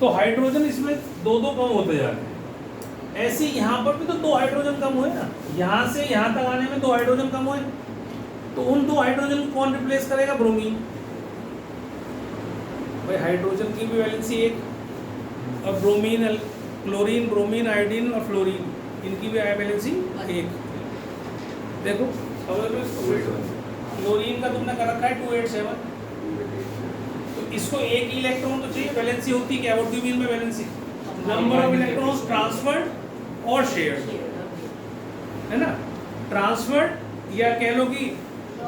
तो हाइड्रोजन इसमें दो दो कम होते जा रहे हैं। ऐसे यहाँ पर भी तो दो हाइड्रोजन कम हुए ना, यहाँ से यहाँ तक आने में दो हाइड्रोजन कम हुए, तो उन दो हाइड्रोजन को कौन रिप्लेस करेगा? ब्रोमीन। भाई हाइड्रोजन की भी वैलेंसी एक, और ब्रोमीन, क्लोरीन, ब्रोमीन, आयोडीन और फ्लोरीन, इनकी भी वैलेंसी एक। देखो क्लोरीन का तुमने कर रखा है 287, तो इसको एक ही इलेक्ट्रॉन तो चाहिए। वैलेंसी होती क्या? What do you mean by valency? Number of electrons transferred और शेयर्ड, है ना। ट्रांसफर्ड या कह लो कि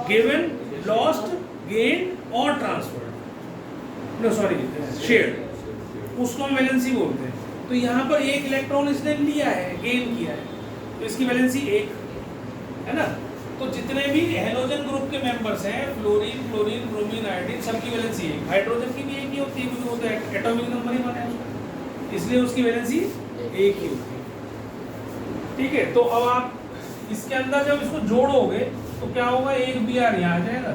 गिवन, लॉस्ट, गेन और ट्रांसफर्ड, नो सॉरी शेयर्ड, उसको हम वैलेंसी बोलते हैं। तो यहाँ पर एक इलेक्ट्रॉन इसने लिया है, गेन किया है, तो इसकी वैलेंसी एक, है ना। तो जितने भी हैलोजन ग्रुप के मेंबर्स हैं, फ्लोरीन, क्लोरीन, ब्रोमीन, आयोडीन, सबकी वैलेंसी एक। हाइड्रोजन की भी एक ही होती है, क्योंकि वो तो एटॉमिक नंबर ही बना है उसका, इसलिए उसकी वैलेंसी एक ही होती है, ठीक है। तो अब आप इसके अंदर जब इसको जोड़ोगे तो क्या होगा? एक बी आर यहाँ आ जाएगा,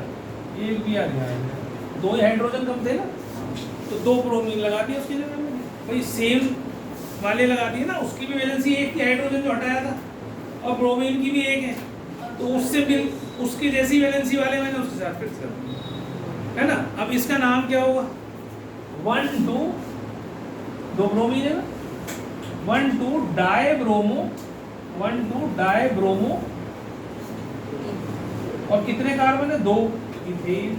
एक बी आर यहाँ आ जाएगा, दो ही हाइड्रोजन कम थे ना, तो दो ब्रोमीन लगा दिए उसकी जगह में। भाई सेम वाले लगा दिए ना, उसकी भी वैलेंसी एक थी, हाइड्रोजन जो हटाया था, और ब्रोमीन की भी एक है, तो उससे भी उसकी जैसी वैलेंसी वाले मैंने उसके साथ फिक्स कर दिया, है ना। अब इसका नाम क्या होगा? 1 2, दो ब्रोमीन है ना, 1 2 डाइब्रोमो, 1 2 डाइब्रोमो, और कितने कार्बन है? 2 इथेन।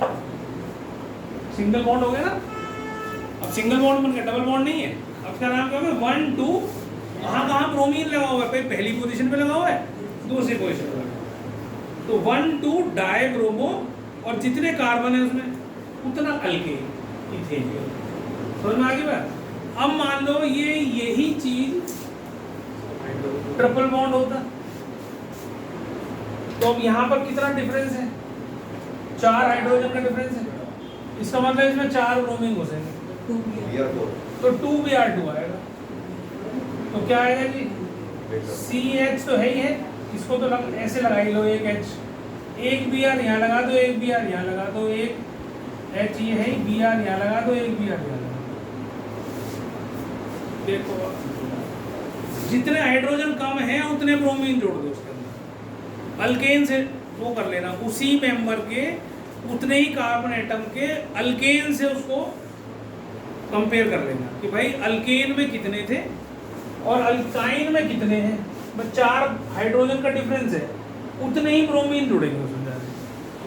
सिंगल बॉन्ड हो गया ना। अब सिंगल बॉन्ड बन गया, डबल बॉन्ड नहीं है। अब इसका नाम क्या होगा? 1 2, कहाँ ब्रोमीन लगा हुआ है? पहली पोजीशन पे लगा हुआ है, दूसरी पोजीशन पे लगा, तो 1 2 डाइब्रोमो, और जितने कार्बन है उसमें उतना अल्केन, इथेन। समझ में आ गई बात? अब मान लो ये यही चीज ट्रिपल बॉन्ड होता, तो अब यहाँ पर कितना डिफरेंस है? 4 हाइड्रोजन का डिफरेंस है। इसका मतलब इसमें 4 ब्रोमीन घुसेंगे, तो 2Br2 आएगा। तो क्या आएगा जी? CH तो है ही है, इसको तो ऐसे लगा ही लो, एक H, एक Br यहाँ लगा दो, एक Br यहाँ लगा दो, एक H ये है, Br यहाँ लगा दो, एक Br यहाँ लगा दो। देखो जितने हाइड्रोजन कम हैं उतने ब्रोमीन जोड़ दो उसके अंदर। अल्केन से वो कर लेना, उसी मेंबर के उतने ही कार्बन एटम के अल्केन से उसको कंपेयर कर लेना कि भाई अल्केन में कितने थे और अल्काइन में कितने हैं। बस 4 हाइड्रोजन का डिफरेंस है, उतने ही ब्रोमीन जुड़ेंगे उसमें जाके,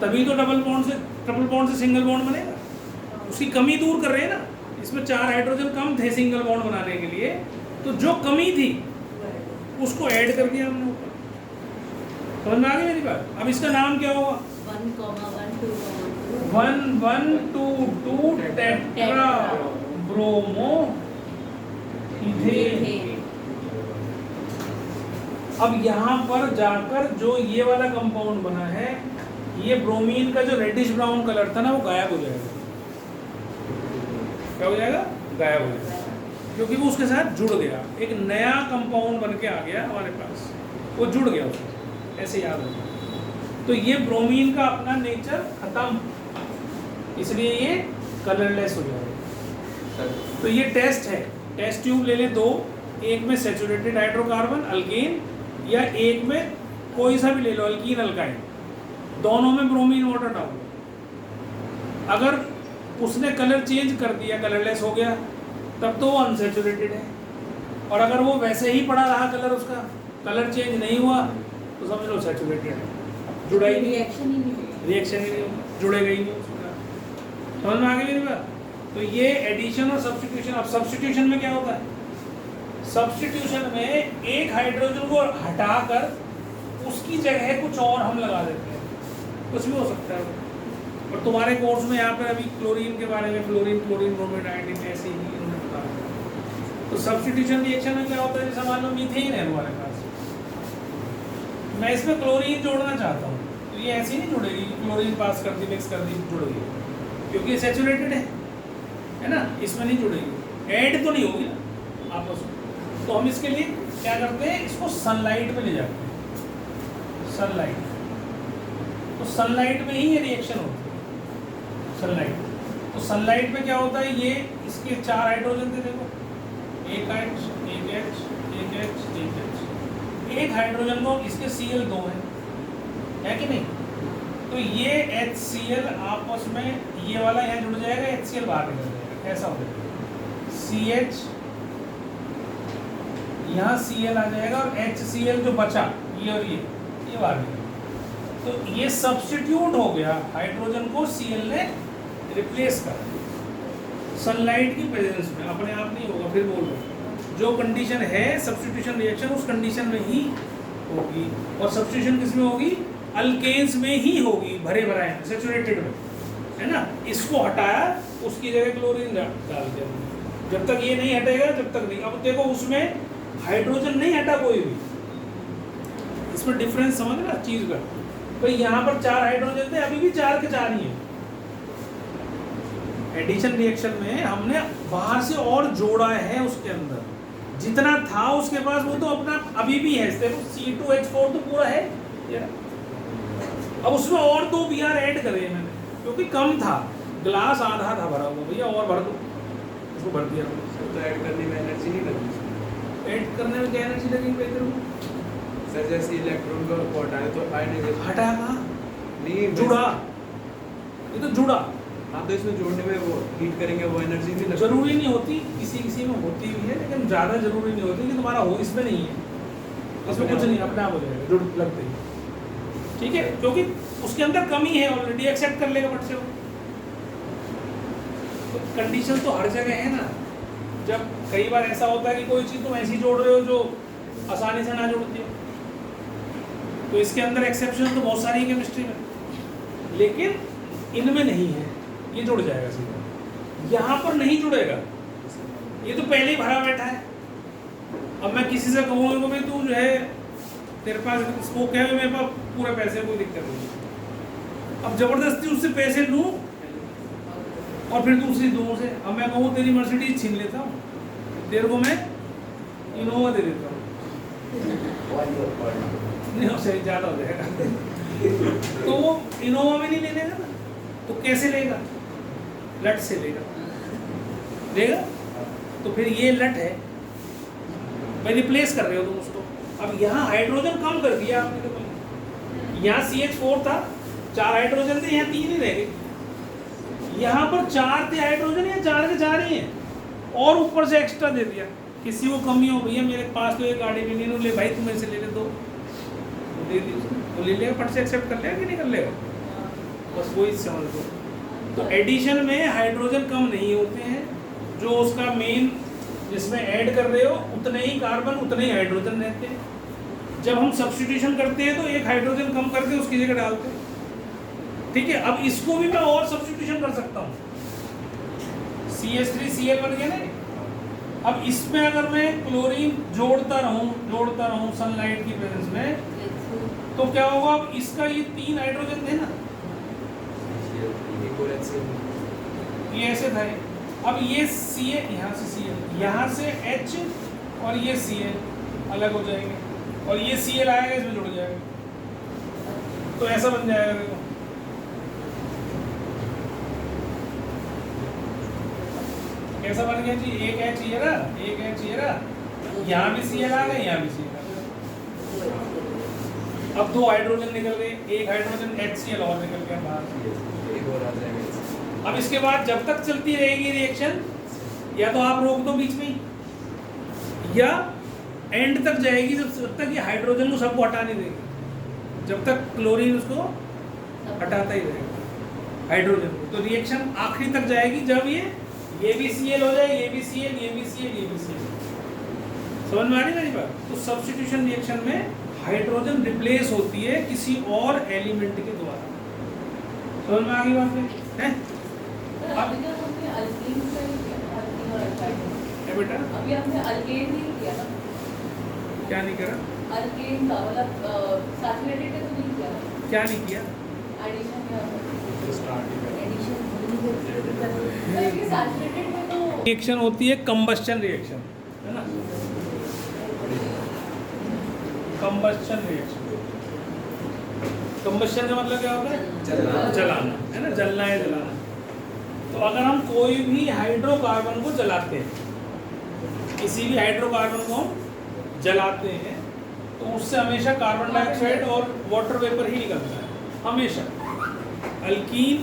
तभी तो डबल बॉन्ड से ट्रिपल बॉन्ड से सिंगल बॉन्ड बनेगा। उसकी कमी दूर कर रहे हैं ना, इसमें 4 हाइड्रोजन कम थे सिंगल बॉन्ड बनाने के लिए, तो जो कमी थी उसको ऐड कर दिया हमने ऊपर। समझ में आ गई मेरी बात? अब इसका नाम क्या होगा? 1,1,2,2 टेट्रा ब्रोमो इथेन। अब यहाँ पर जाकर जो ये वाला कंपाउंड बना है, ये ब्रोमीन का जो रेडिश ब्राउन कलर था ना, वो गायब हो जाएगा। क्या हो जाएगा? गायब हो जाएगा, क्योंकि वो उसके साथ जुड़ गया, एक नया कंपाउंड बन के आ गया हमारे पास, वो जुड़ गया उसके, ऐसे याद रखना। तो ये ब्रोमीन का अपना नेचर खत्म, इसलिए ये कलरलेस हो जाएगा। तो ये टेस्ट है, टेस्ट ट्यूब ले लें 2, एक में सैचुरेटेड हाइड्रोकार्बन अल्केन, या एक में कोई सा भी ले लो अल्कीन अल्काइन, दोनों में ब्रोमीन वाटर डालो। अगर उसने कलर चेंज कर दिया, कलरलेस हो गया, तब तो वो अनसैचुरेटेड है। और अगर वो वैसे ही पड़ा रहा कलर, उसका कलर चेंज नहीं हुआ, तो समझ लो सैचुरेटेड है, जुड़ा ही नहीं, रिएक्शन ही नहीं होगा, जुड़ेगा ही नहीं उसका। समझ में आ गई मेरी बात? तो ये एडिशन और सब्स्टिट्यूशन। अब सब्स्टिट्यूशन में क्या होता है? सब्स्टिट्यूशन में एक हाइड्रोजन को हटाकर उसकी जगह कुछ और हम लगा देते हैं, कुछ भी हो सकता है। और तुम्हारे कोर्स में यहाँ पर अभी क्लोरीन के बारे में, फ्लोरीन, क्लोरीन, ब्रोमीन, आयोडीन ऐसे ही उन्होंने बताया। तो सब्स्टिट्यूशन रिएक्शन में क्या होता है? जैसे मान लो मीथेन है हमारे पास, मैं इसमें क्लोरीन जोड़ना चाहता हूँ, तो ये ऐसे ही नहीं जुड़ेगी, क्लोरीन पास कर दी, मिक्स कर दी, जुड़ गई, क्योंकि ये सैचुरेटेड है ना, इसमें नहीं जुड़ेगी, ऐड तो नहीं होगी ना आपस में। तो हम इसके लिए क्या करते हैं? इसको सनलाइट में ले जाते हैं, सनलाइट। तो सनलाइट में ही ये रिएक्शन होती है, सनलाइट। तो सनलाइट में क्या होता है, ये इसके 4 हाइड्रोजन थे देखो, एक H, एक H, एक H, एक H। एक हाइड्रोजन को इसके Cl 2 है कि नहीं? तो ये HCl आपस में ये वाला यहाँ जुड़ जाएगा, HCl बाहर निकल जाएगा, ऐसा हो जाएगा। CH यहाँ Cl आ जाएगा और HCl जो बचा ये और ये बाहर निकल। तो ये सब्स्टिट्यूट हो गया, हाइड्रोजन को Cl ने रिप्लेस करा सनलाइट की प्रेजेंस में, अपने आप नहीं होगा। फिर बोल रहे जो कंडीशन है सब्स्टिट्यूशन रिएक्शन उस कंडीशन में ही होगी, और सब्स्टिट्यूशन किस में होगी? अल्केन्स में ही होगी, भरे भराए सैचुरेटेड में, है ना। इसको हटाया, उसकी जगह क्लोरीन डाल दिया। जब तक ये नहीं हटेगा जब तक नहीं। अब देखो उसमें हाइड्रोजन नहीं हटा कोई भी, इसमें डिफरेंस समझ ना चीज का। भाई यहाँ पर 4 हाइड्रोजन थे, अभी भी 4 के 4 ही है। एडिशन रिएक्शन में हमने बाहर से और जोड़ा है, उसके अंदर जितना था उसके पास वो तो अपना अभी भी है। देखो C2H4 तो पूरा है, अब उसमें और 2 Br ऐड करे मैंने, क्योंकि कम था, ग्लास आधा था भरा हुआ, भैया और भर दो, उसको भर दिया। तो ऐड करने में एनर्जी नहीं लगी। ऐड करने में क्या एनर्जी लगेगी सर? जैसे इलेक्ट्रॉन को हटाए तो आयनाइजेशन हटाया कहाँ? नहीं, जुड़ा, ये तो जुड़ा। हाँ, तो इसमें जोड़ने में वो हीट करेंगे, वो एनर्जी नहीं लगती। जरूरी नहीं होती, किसी किसी में होती भी है, लेकिन ज़्यादा जरूरी नहीं होती कि तुम्हारा हो। इसमें नहीं है, इसमें कुछ नहीं, अपने आप हो जाएगा जुड़ लगते ही, ठीक है, क्योंकि उसके अंदर कमी है ऑलरेडी, एक्सेप्ट कर लेगा बट से। तो कंडीशन तो हर जगह है ना। जब कई बार ऐसा होता है कि कोई चीज़ तुम ऐसी जोड़ रहे हो जो आसानी से ना जुड़ती हो, तो इसके अंदर एक्सेप्शन तो बहुत सारी है केमिस्ट्री में, लेकिन इनमें नहीं है, ये जुड़ जाएगा सीधा। यहाँ पर नहीं जुड़ेगा, ये तो पहले ही भरा बैठा है। अब मैं किसी से कहूँगा कि भाई तू जो है तेरे पास स्मोक है, मेरे पास पूरे पैसे, कोई दिक्कत नहीं। अब जबरदस्ती उससे पैसे लूँ और फिर दूसरी दूर से, अब मैं कहूँ तेरी मर्सिडीज छीन लेता हूँ, तेरे को मैं इनोवा दे देता हूँ, नहीं हो सही, ज़्यादा हो जाएगा। तो वो इनोवा में नहीं ले लेगा ना, तो कैसे लेगा? लट से लेगा। तो फिर ये लट है, भाई रिप्लेस कर रहे हो तुम उसको। अब यहाँ हाइड्रोजन कम कर दिया आपने, तो यहाँ CH4 था, 4 हाइड्रोजन थे, यहाँ 3 ही रह गए। यहाँ पर 4 थे हाइड्रोजन, यहाँ 4 के 4 ही हैं, और ऊपर से एक्स्ट्रा दे दिया। किसी को कमी हो, भैया मेरे पास तो एक गाड़ी भी नहीं, ले भाई तुम मेरे से ले ले, दो दे दी, तो ले लेगा, फट से एक्सेप्ट कर लेगा कि नहीं कर लेगा, बस वही समझ लो। तो एडिशन में हाइड्रोजन कम नहीं होते हैं, जो उसका मेन जिसमें ऐड कर रहे हो उतने ही कार्बन उतने ही हाइड्रोजन रहते हैं। जब हम सब्स्टिट्यूशन करते हैं तो एक हाइड्रोजन कम करके उसकी जगह डालते हैं, ठीक है। अब इसको भी मैं और सब्स्टिट्यूशन कर सकता हूँ, CH3Cl बन गया ना। अब इसमें अगर मैं क्लोरीन जोड़ता रहूँ सनलाइट की प्रेजेंस में, तो क्या होगा? अब इसका ये 3 हाइड्रोजन थे ना, ये ऐसे था। अब ये Cl यहाँ से Cl, यहाँ से H और ये Cl अलग हो जाएंगे, और ये Cl आएगा इसमें जुड़ जाएगा, तो ऐसा बन जाएगा। देखो कैसा बन गया जी, एक H ये रहा, एक H ये रहा, यहाँ भी Cl आ गए, यहाँ भी Cl आ गए। अब 2 हाइड्रोजन निकल गए, एक हाइड्रोजन HCl और निकल गया बाहर, एक और आ जाएगा। अब इसके बाद जब तक चलती रहेगी रिएक्शन, या तो आप रोक दो बीच में, या एंड तक जाएगी जब तक ये हाइड्रोजन को सबको हटा नहीं देगी, जब तक क्लोरीन उसको हटाता ही रहेगा हाइड्रोजन को। तो रिएक्शन आखिरी तक जाएगी, जब ये भी Cl हो जाए, ये भी Cl, ये भी Cl, ये भी Cl। समझ में आ रही मेरी बात? तो सब्स्टिट्यूशन रिएक्शन में हाइड्रोजन रिप्लेस होती है किसी और एलिमेंट के द्वारा। समझ में आ गई बात में? है बेटा, अभी हमने अल्केन नहीं किया ना, क्या नहीं करा? अल्केन का मतलब सैचुरेटेड का तो नहीं किया, क्या नहीं किया? एडिशन या एडिशन। एडिशन सैचुरेटेड में तो रिएक्शन होती है कंबस्चन रिएक्शन, है ना, कंबस्चन रिएक्शन। कंबस्चन का मतलब क्या होता है? जलाना। जलाना, है ना, जलना है, जलाना। तो अगर हम कोई भी हाइड्रोकार्बन को जलाते हैं, किसी भी हाइड्रोकार्बन को हम जलाते हैं, तो उससे हमेशा कार्बन डाइऑक्साइड और वाटर वेपर ही निकलता है हमेशा। अल्कीन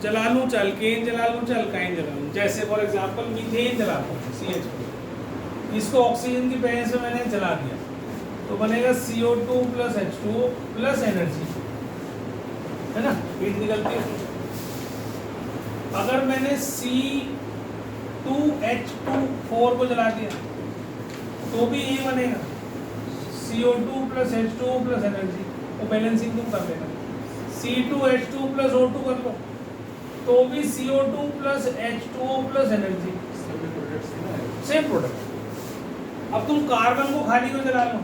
जला लूँ चाहे अल्केन जला लूँ चाहे अल्काइन जला लूँ। जैसे फॉर एग्जांपल मीथेन जलाता हूँ CH4, इसको ऑक्सीजन की प्रेजेंस में मैंने जला दिया तो बनेगा CO2 + H2O + एनर्जी, है ना, हीट निकलती है। अगर मैंने C2H24 को जला दिया तो भी ये बनेगा CO2 + H2O + एनर्जी, वो बैलेंसिंग तुम कर लेना। C2H2 + O2 कर लो तो भी CO2 + H2O + energy, same product. अब तुम कार्बन को खाली को जला लो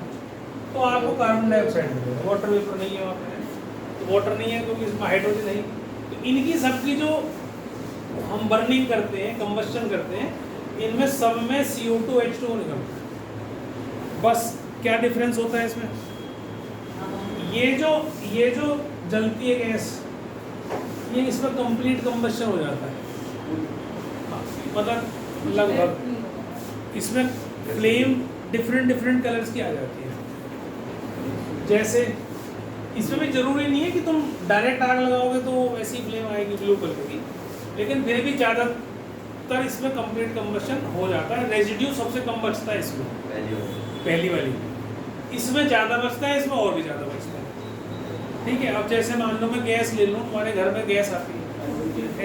तो आपको कार्बन डाइऑक्साइड मिलेगा, वाटर वेपर नहीं है वहाँ पे, तो वाटर नहीं है क्योंकि इसमें हाइड्रोजन नहीं। तो इनकी सबकी जो हम बर्निंग करते हैं, कंबस्शन करते हैं, इनमें सब में CO2 H2O निकलता है। बस क्या डिफरेंस होता है इसमें, ये जो जलती है गैस, ये इसमें कंप्लीट कंबस्शन हो जाता है, मतलब लगभग इसमें फ्लेम डिफरेंट कलर्स की आ जाती है। जैसे इसमें भी जरूरी नहीं है कि तुम डायरेक्ट आग लगाओगे तो वैसी फ्लेम आएगी ब्लू कलर की, लेकिन फिर भी ज़्यादातर इसमें कंप्लीट कंबस्शन हो जाता है। रेजिड्यू सबसे कम बचता है इसमें, पहली वाली, इसमें ज़्यादा बचता है, इसमें और भी ज़्यादा बचता है। ठीक है, अब जैसे मान लो मैं गैस ले लूँ, हमारे घर में गैस आती है,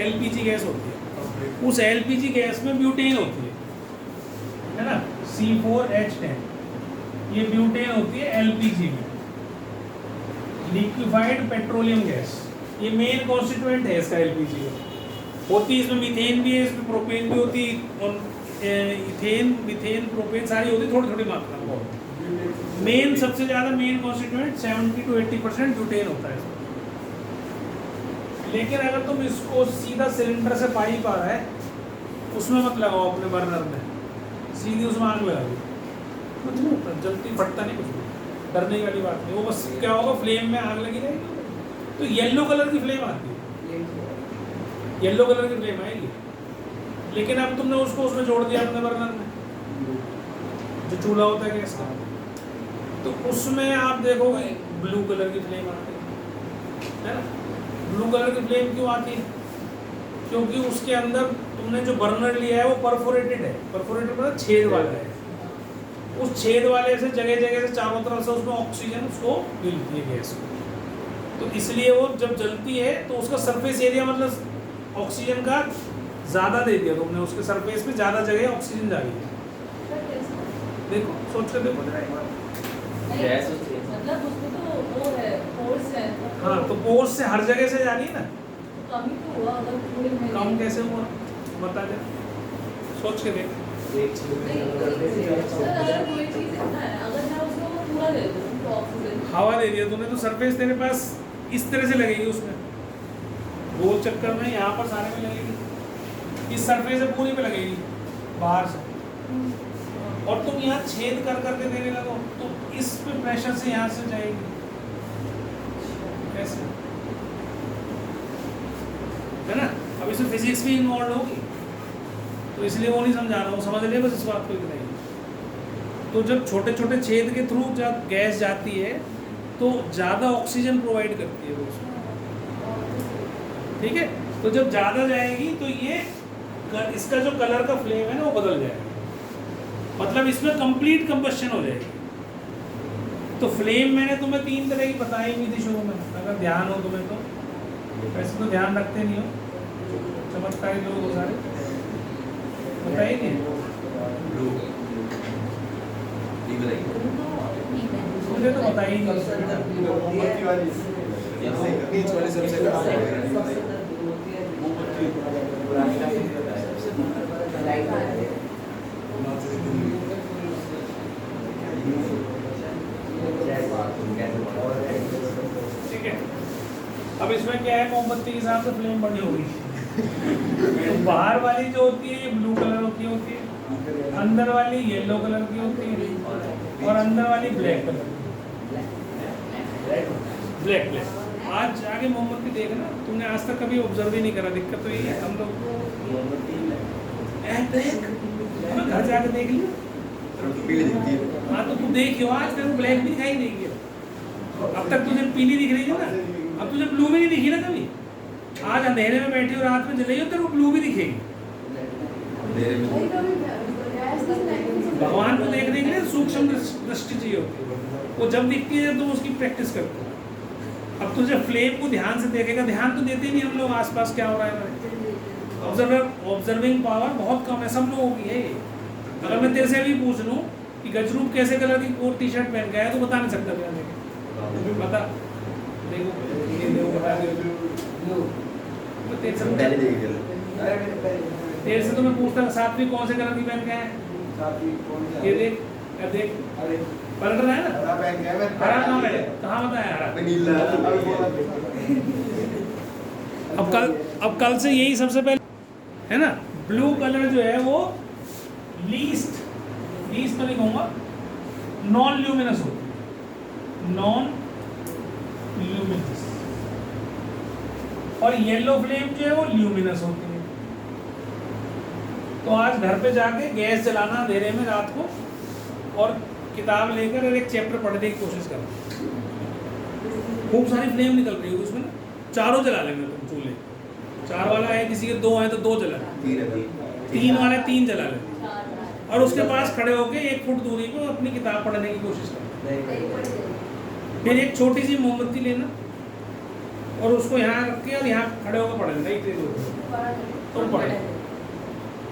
LPG गैस होती है, उस LPG गैस में ब्यूटेन होती है ना, C4H10, ये ब्यूटेन होती है LPG में, लिक्विफाइड पेट्रोलियम गैस, ये मेन कॉन्स्टिट्यूएंट है इसका LPG में। होती है इसमें मीथेन भी है, इसमें प्रोपेन भी होती है, और इथेन, मीथेन, प्रोपेन सारी होती है थोड़ी थोड़ी मात्रा में। मेन सबसे ज़्यादा मेन कॉन्स्टिट्यूएंट 70 to 80% ब्यूटेन होता है इसमें। लेकिन अगर तुम इसको सीधा सिलेंडर से पाइप आ रहा है उसमें मत लगाओ अपने बर्नर में, सीधी उसमें आग लगा दी, कुछ नहीं होता, जल्दी फटता नहीं, कुछ नहीं, डरने वाली बात नहीं। वो बस क्या होगा, फ्लेम में आग लगी रहेगी तो येलो कलर की फ्लेम आती है, येलो कलर की फ्लेम आएगी। लेकिन अब तुमने उसको उसमें जोड़ दिया अपने बर्नर में, जो चूल्हा होता है गैस का, तो उसमें आप देखोगे ब्लू कलर की फ्लेम आती है ना। ब्लू कलर की फ्लेम क्यों आती है, क्योंकि उसके अंदर तुमने जो बर्नर लिया है वो परफोरेटेड है। परफोरेटेड मतलब छेद वाला है, उस छेद वाले से जगह जगह से चारों तरफ से उसमें ऑक्सीजन उसको मिलती है गैस को, तो इसलिए वो जब जलती है तो उसका सरफेस एरिया, मतलब ऑक्सीजन का ज़्यादा दे दिया तुमने, उसके सरफेस पे ज़्यादा जगह ऑक्सीजन जा रही है। देखो, सोच कर देखो जरा एक बार। मतलब उसमें तो वो है, फोर्स है। हाँ, तो फोर्स से हर जगह से जा रही है ना, कम ही तो हुआ अगर पूरे में। कम कैसे हुआ बता दे, सोच के देख। अगर कोई चीज़ इतना है, अगर मैं उसको पूरा दे दूँ तो ऑक्सीजन हवा दे दिया तूने, तो सरफेस तेरे पास इस तरह से लगेगी, उसमें गोल चक्कर में यहाँ पर सारे में लगेगी, इस सरफेस से पूरी पे लगेगी बाहर से, और तुम यहाँ छेद कर करके देने लगो तो इस पे प्रेशर से यहाँ से जाएगी, कैसे, है ना। अब इसमें फिजिक्स भी इन्वॉल्व होगी, तो इसलिए वो नहीं समझा रहा हूँ, समझ लिया बस इस बात को इतना ही। तो जब छोटे छोटे छेद के थ्रू जब गैस जाती है तो ज़्यादा ऑक्सीजन प्रोवाइड करती है वो उसमें, ठीक है। तो जब ज़्यादा जाएगी तो ये इसका जो कलर का फ्लेम है ना वो बदल जाएगा, मतलब इसमें कंप्लीट कंबस्शन हो जाएगी। तो फ्लेम मैंने तुम्हें 3 तरह की बताई हुई थी शुरू में, अगर ध्यान हो तुम्हें तो, वैसे तो ध्यान रखते नहीं हो, चमत्कारी लोग हो सारे, बताइए नहीं मुझे तो बताइए नहीं। बीच वाली सबसे खराब है। ठीक है, अब इसमें क्या है, मोमबत्ती के हिसाब से फ्लेम बड़ी होगी। तो बाहर वाली जो होती है ये ब्लू कलर होती है, अंदर वाली येलो कलर की होती है, और अंदर वाली ब्लैक कलर की। ब्लैक आज आगे मोमबत्ती देखना, तुमने आज तक कभी ऑब्जर्व ही नहीं करा। दिक्कत तो ये है, हम लोग ब्लैक घर जाके देख लियो। पीली दिखती है। हाँ तो तू देखियो, आज तेरे को ब्लैक भी दिखाई देगी। अब तक तुझे पीली दिख रही थी ना, अब तुझे ब्लू भी नहीं दिखी ना कभी। आज अंधेरे में बैठी हो, रात में जलाई हो, तेरे को ब्लू भी दिखेगी। भगवान को देखने के लिए सूक्ष्म दृष्टि चाहिए होती है, वो जब दिखती है तो उसकी प्रैक्टिस करते हो। अब तुझे फ्लेम को ध्यान से देखेगा, ध्यान तो देते नहीं हम लोग आसपास क्या हो रहा है। ऑब्जर्विंग पावर बहुत कम है सब लोगों की है। अगर मैं तेरे से भी पूछ लूँ कि गजरूप कैसे कलर की कोट टी शर्ट पहन के आया तो बता नहीं सकता मेरा देखे बता। देखो ये देखो बता दो तेरे से तो मैं पूछता सातवीं कौन से कलर की पहन के आया। ये देख अब देख पलट रहा है ना, हरा कहाँ है, कहाँ बताया हरा। अब कल से यही सबसे पहले है ना, ब्लू कलर जो है वो लीस्ट तो नहीं कहूँगा, नॉन ल्यूमिनस होती है, नॉन ल्यूमिनस। और येलो फ्लेम जो है वो ल्यूमिनस होती है। तो आज घर पे जाके गैस जलाना अंधेरे में रात को और किताब लेकर एक चैप्टर पढ़ने की कोशिश करना। खूब सारी फ्लेम निकल रही होगी उसमें ना, चारों जला लेंगे तुम चूल्हे। 4 वाला है, किसी के 2 है तो 2 जला, 3 वाला 3 जला लेंगे और उसके पास खड़े होके 1 फुट दूरी पे अपनी किताब पढ़ने की कोशिश करना। फिर एक छोटी सी मोमबत्ती लेना और उसको यहाँ रख के और यहाँ खड़े होकर पढ़ना तो पढ़े।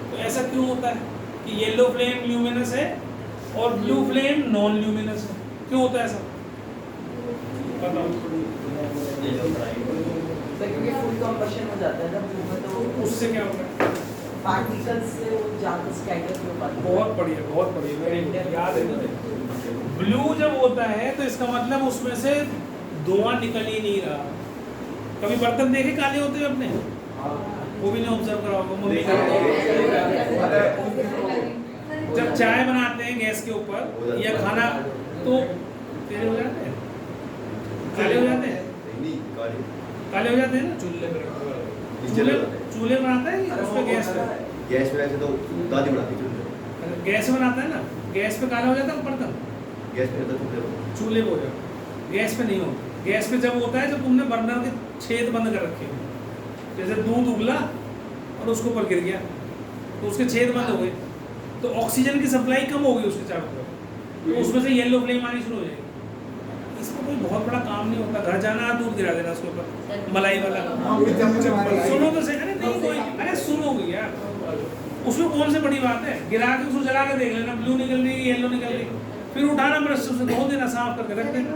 तो ऐसा क्यों होता है कि येलो फ्लेम ल्यूमिनस है और ब्लू फ्लेम नॉन ल्यूमिनस है, क्यों होता है ऐसा बताओ। क्योंकि फुल कंबशन हो जाता है ना ब्लू में, तो उससे क्या होता है, पार्टिकल्स से वो ज़्यादा स्कैटर हो पाते हैं। बहुत बढ़िया मेरे याद है मुझे। ब्लू जब होता है तो इसका मतलब उसमें से धुआं निकल ही नहीं रहा। कभी बर्तन देखे काले होते हैं अपने, वो भी नहीं ऑब्जर्व करा होगा मम्मी। जब चाय बनाते हैं गैस के ऊपर या खाना तो तेरे हो जाते हैं, काले हो जाते हैं, काले हो जाते हैं ना। चूल्हे बनाता है उस पे गैस पे ऐसे तो दादी बनाती चूल्हे। गैस में बनाता है ना, गैस पे काला हो जाता है बर्तन, गैस पे तो चूल्हे पे हो जाता, गैस पे नहीं होता। गैस पे जब होता है जब तुमने बर्नर के छेद बंद कर रखे हैं, जैसे दूध उबला और उसके ऊपर गिर गया तो उसके छेद बंद हो गए तो ऑक्सीजन की सप्लाई कम हो गई उसके चारों तरफ, तो उसमें से येलो फ्लेम आनी शुरू हो जाएगी। इसमें कोई बहुत बड़ा काम नहीं होता, घर जाना दूध गिरा देना उसके ऊपर मलाई वाला। सुनो तो सही, अरे नहीं कोई, अरे सुनोगे यार, उसमें कौन सी बड़ी बात है, गिरा के उसको जला के देख लेना, ब्लू निकल रही है येलो निकल रही, फिर उठाना ब्रश से धो देना, साफ करके रख देना।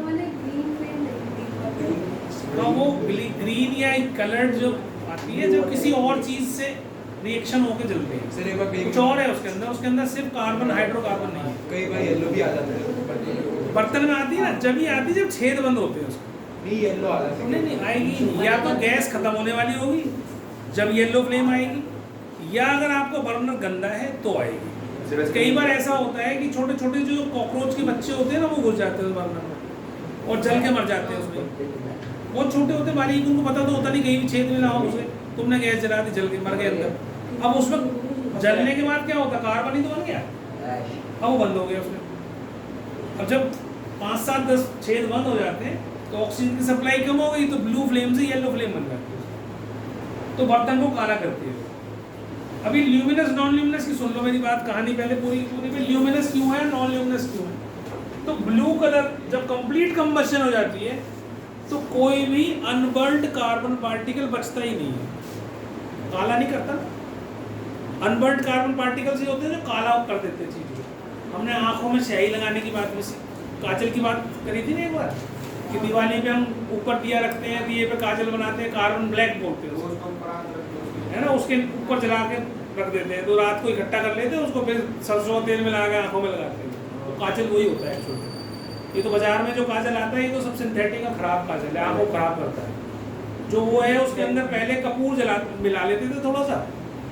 तो वो ग्रीन या कलर्ड जो आती है जब किसी और चीज से रिएक्शन होके जलते हैं, सर एक बार कुछ और है उसके अंदर सिर्फ कार्बन हाइड्रोकार्बन नहीं है। कई बार येलो भी आ जाता है बर्तन में आती है ना, जब ही आती है जब छेद बंद होते हैं उसको, नहीं येलो आ जाता है। नहीं आएगी, या तो गैस खत्म होने वाली होगी जब येलो फ्लेम आएगी, या अगर आपका बर्नर गंदा है तो आएगी। कई बार ऐसा होता है कि छोटे छोटे जो कॉकरोच के बच्चे होते हैं ना वो घुस जाते हैं बर्नर में और जल के मर जाते हैं उसमें। बहुत छोटे होते बारीक, उनको पता तो होता नहीं, कहीं भी छेद में ना हो उसे, तुमने गैस जला दी, जल के मर गए अंदर। अब उसमें जलने के बाद क्या होता है, कार्बन ही तो बन गया, अब वो बंद हो गया उसमें। अब जब 5, 7, 10 छेद बंद हो जाते हैं तो ऑक्सीजन की सप्लाई कम हो गई तो ब्लू फ्लेम से येलो फ्लेम बन जाती है, तो बर्तन को काला करती है। अभी ल्यूमिनस नॉन ल्यूमिनस की सुन लो मेरी बात, कहानी पहले पूरी पे ल्यूमिनस क्यों है नॉन ल्यूमिनस क्यों है। तो ब्लू कलर जब कंप्लीट कंबशन हो जाती है तो कोई भी अनबर्न्ड कार्बन पार्टिकल बचता ही नहीं है, काला नहीं करता। अनबर्न्ड कार्बन पार्टिकल्स ही होते हैं जो काला कर देते हैं चीज़ को। हमने आंखों में स्याही लगाने की बात में काजल की बात करी थी ना एक बार, कि दिवाली पे हम ऊपर दिया रखते हैं, दिए पे काजल बनाते हैं, कार्बन ब्लैक बोलते हैं है ना, उसके ऊपर जला के रख देते हैं, तो रात को इकट्ठा कर लेते हैं उसको, फिर सरसों तेल में लगा के आँखों में लगाते हैं, तो काजल वही होता है एक्चुअली। ये तो बाजार में जो काजल आता है ये तो सब सिंथेटिक का खराब काजल है, आँखों खराब करता है। जो वो है उसके अंदर पहले कपूर मिला लेते थे थोड़ा सा,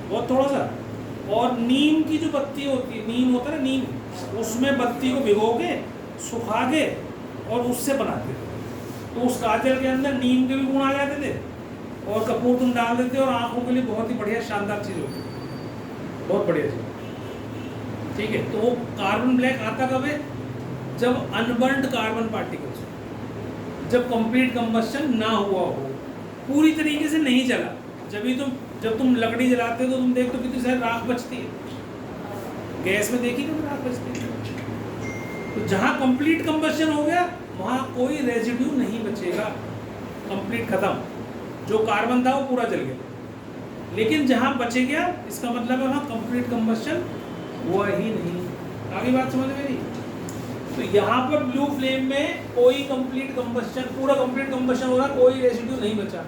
बहुत थोड़ा सा, और नीम की जो बत्ती होती है, नीम होता है ना नीम, उसमें बत्ती को भिगो के सुखा के और उससे बनाते थे, तो उस काजल के अंदर नीम के भी गुण आ जाते थे और कपूर तुम डाल देते हो और आंखों के लिए बहुत ही बढ़िया शानदार चीज़ होती है, बहुत बढ़िया चीज़। ठीक है, तो वो कार्बन ब्लैक आता कब है? जब अनबर्न्ड कार्बन पार्टिकल्स, जब कंप्लीट कंबस्शन ना हुआ हो, पूरी तरीके से नहीं जला। जब तुम लकड़ी जलाते हो तो तुम देखते हो कितनी सारी राख बचती है, गैस में देखी तुम राख बचती है। तो जहाँ कंप्लीट कंबस्शन हो गया वहाँ कोई रेजिड्यू नहीं बचेगा, कंप्लीट खत्म, जो कार्बन था वो पूरा जल गया। लेकिन जहाँ बचे गया इसका मतलब है वहाँ कंप्लीट कंबस्शन हुआ ही नहीं। आगे बात समझ में नहीं? तो यहाँ पर ब्लू फ्लेम में कोई कंप्लीट कंबस्शन, पूरा कंप्लीट कंबस्शन हो रहा, कोई रेसिड्यू नहीं बचा।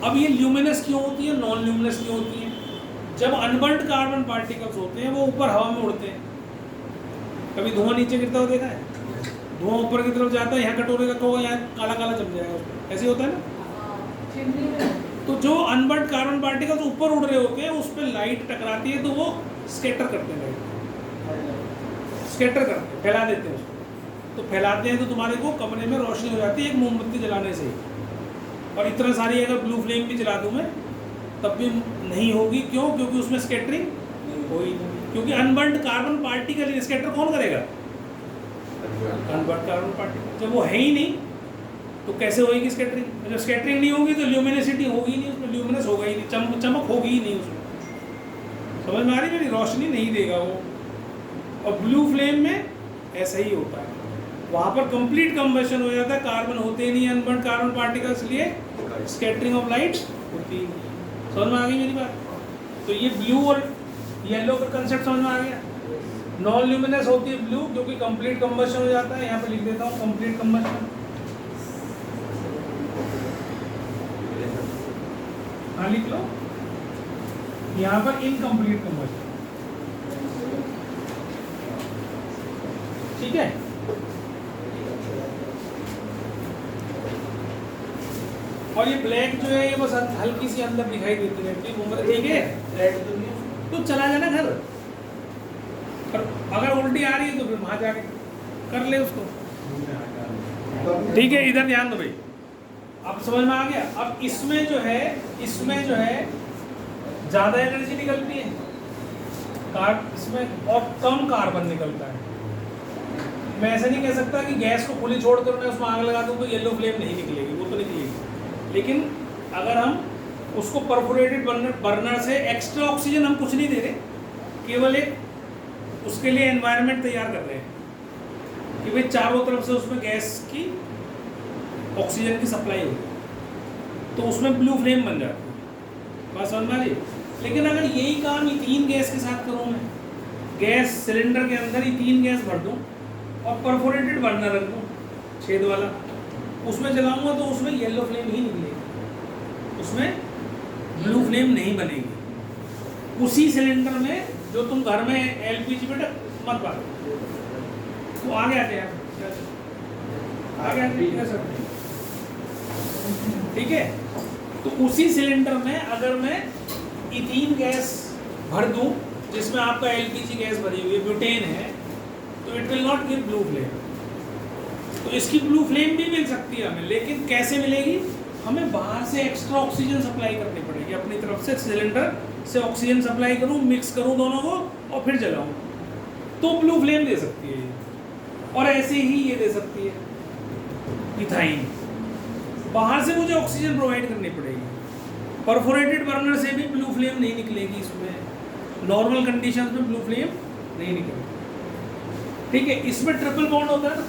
अब ये ल्यूमिनस क्यों होती है, नॉन ल्यूमिनस क्यों होती है? जब अनबर्न्ड कार्बन पार्टिकल्स होते हैं वो ऊपर हवा में उड़ते हैं। कभी धुआं नीचे गिरता हुआ देखा है? धुआं ऊपर की तरफ जाता है, यहाँ कटोरे का तो यहाँ काला काला चल जाएगा, ऐसे होता है ना। तो जो अनबर्न्ड कार्बन पार्टिकल्स ऊपर उड़ रहे होते हैं उस पर लाइट टकराती है तो वो स्कैटर करते हैं, स्कैटर करते हैं, फैला देते हैं उसको। तो फैलाते हैं तो तुम्हारे को कमरे में रोशनी हो जाती है एक मोमबत्ती जलाने से ही। और इतना सारी अगर ब्लू फ्लेम भी जला दूँ मैं तब भी नहीं होगी। क्यों? क्योंकि उसमें स्कैटरिंग होगी, क्योंकि अनबर्न्ड कार्बन पार्टिकल स्कैटर कौन करेगा? Unburned carbon particle. जब वो है ही नहीं तो कैसे होगी स्कैटरिंग? जब स्कैटरिंग नहीं होगी तो ल्यूमिनेसिटी होगी नहीं, उसमें ल्यूमिनस होगा ही नहीं, चमक होगी ही नहीं उसमें। समझ में आ रही मेरी? रोशनी नहीं देगा वो। और ब्लू फ्लेम में ऐसा ही होता है, वहाँ पर कंप्लीट कंबशन हो जाता है, कार्बन होते ही नहीं अनबर्न्ड कार्बन पार्टिकल्स, लिए स्कैटरिंग ऑफ लाइट होती है। समझ में आ गई मेरी बात? तो ये ब्लू और येलो का कंसेप्ट समझ में आ गया। नॉन ल्यूमिनस होती है ब्लू क्योंकि कंप्लीट कंबशन हो जाता है। यहाँ पे लिख देता हूँ कंप्लीट कंबशन, हाँ लिख लो। यहाँ पर इनकम्प्लीट कंबशन, ठीक है। और ये ब्लैक जो है ये बस हल्की सी अंदर दिखाई देती रहती है, वो मतलब ठीक है, रेड तो नहीं। तो चला जाना घर, और अगर उल्टी आ रही है तो फिर वहां जाके कर ले उसको, ठीक है। इधर ध्यान दो भाई, अब समझ में आ गया। अब इसमें जो है ज्यादा एनर्जी निकलती है इसमें और कम कार्बन निकलता है। मैं ऐसा नहीं कह सकता कि गैस को खुली छोड़कर मैं उसमें आग लगा दूं तो येलो फ्लेम नहीं निकलेगी, वो तो निकलेगी। लेकिन अगर हम उसको परफोरेटेड बर्नर से एक्स्ट्रा ऑक्सीजन हम कुछ नहीं दे रहे, केवल एक उसके लिए एनवायरनमेंट तैयार कर रहे हैं कि भाई चारों तरफ से उसमें गैस की ऑक्सीजन की सप्लाई होगी, तो उसमें ब्लू फ्लेम बन जाती है। बात समझ में आ रही? लेकिन अगर यही काम इथीन गैस के साथ करूँ मैं, गैस सिलेंडर के अंदर इथीन गैस भर दूँ और परफोरेटेड बर्नर रख दूँ छेद वाला, उसमें जलाऊंगा तो उसमें येलो फ्लेम ही निकलेगी, उसमें ब्लू फ्लेम नहीं बनेगी। उसी सिलेंडर में जो तुम घर में एलपीजी बेटा मत बात, वो आगे आते हैं आगे आते, ठीक है। तो उसी सिलेंडर में अगर मैं इथीन गैस भर दूं जिसमें आपका एलपीजी गैस भरी हुई है, ब्यूटेन है, तो it will not give blue flame. तो इसकी ब्लू फ्लेम भी मिल सकती है हमें, लेकिन कैसे मिलेगी? हमें बाहर से एक्स्ट्रा ऑक्सीजन सप्लाई करनी पड़ेगी, अपनी तरफ से सिलेंडर से ऑक्सीजन सप्लाई करूं, मिक्स करूं दोनों को और फिर जलाऊं, तो ब्लू फ्लेम दे सकती है ये। और ऐसे ही ये दे सकती है इथाइन, बाहर से मुझे ऑक्सीजन प्रोवाइड करनी पड़ेगी। परफोरेटेड बर्नर से भी ब्लू फ्लेम नहीं निकलेगी, इसमें नॉर्मल कंडीशंस में ब्लू फ्लेम नहीं निकलेगी, ठीक है। इसमें ट्रिपल बॉन्ड होता है ना,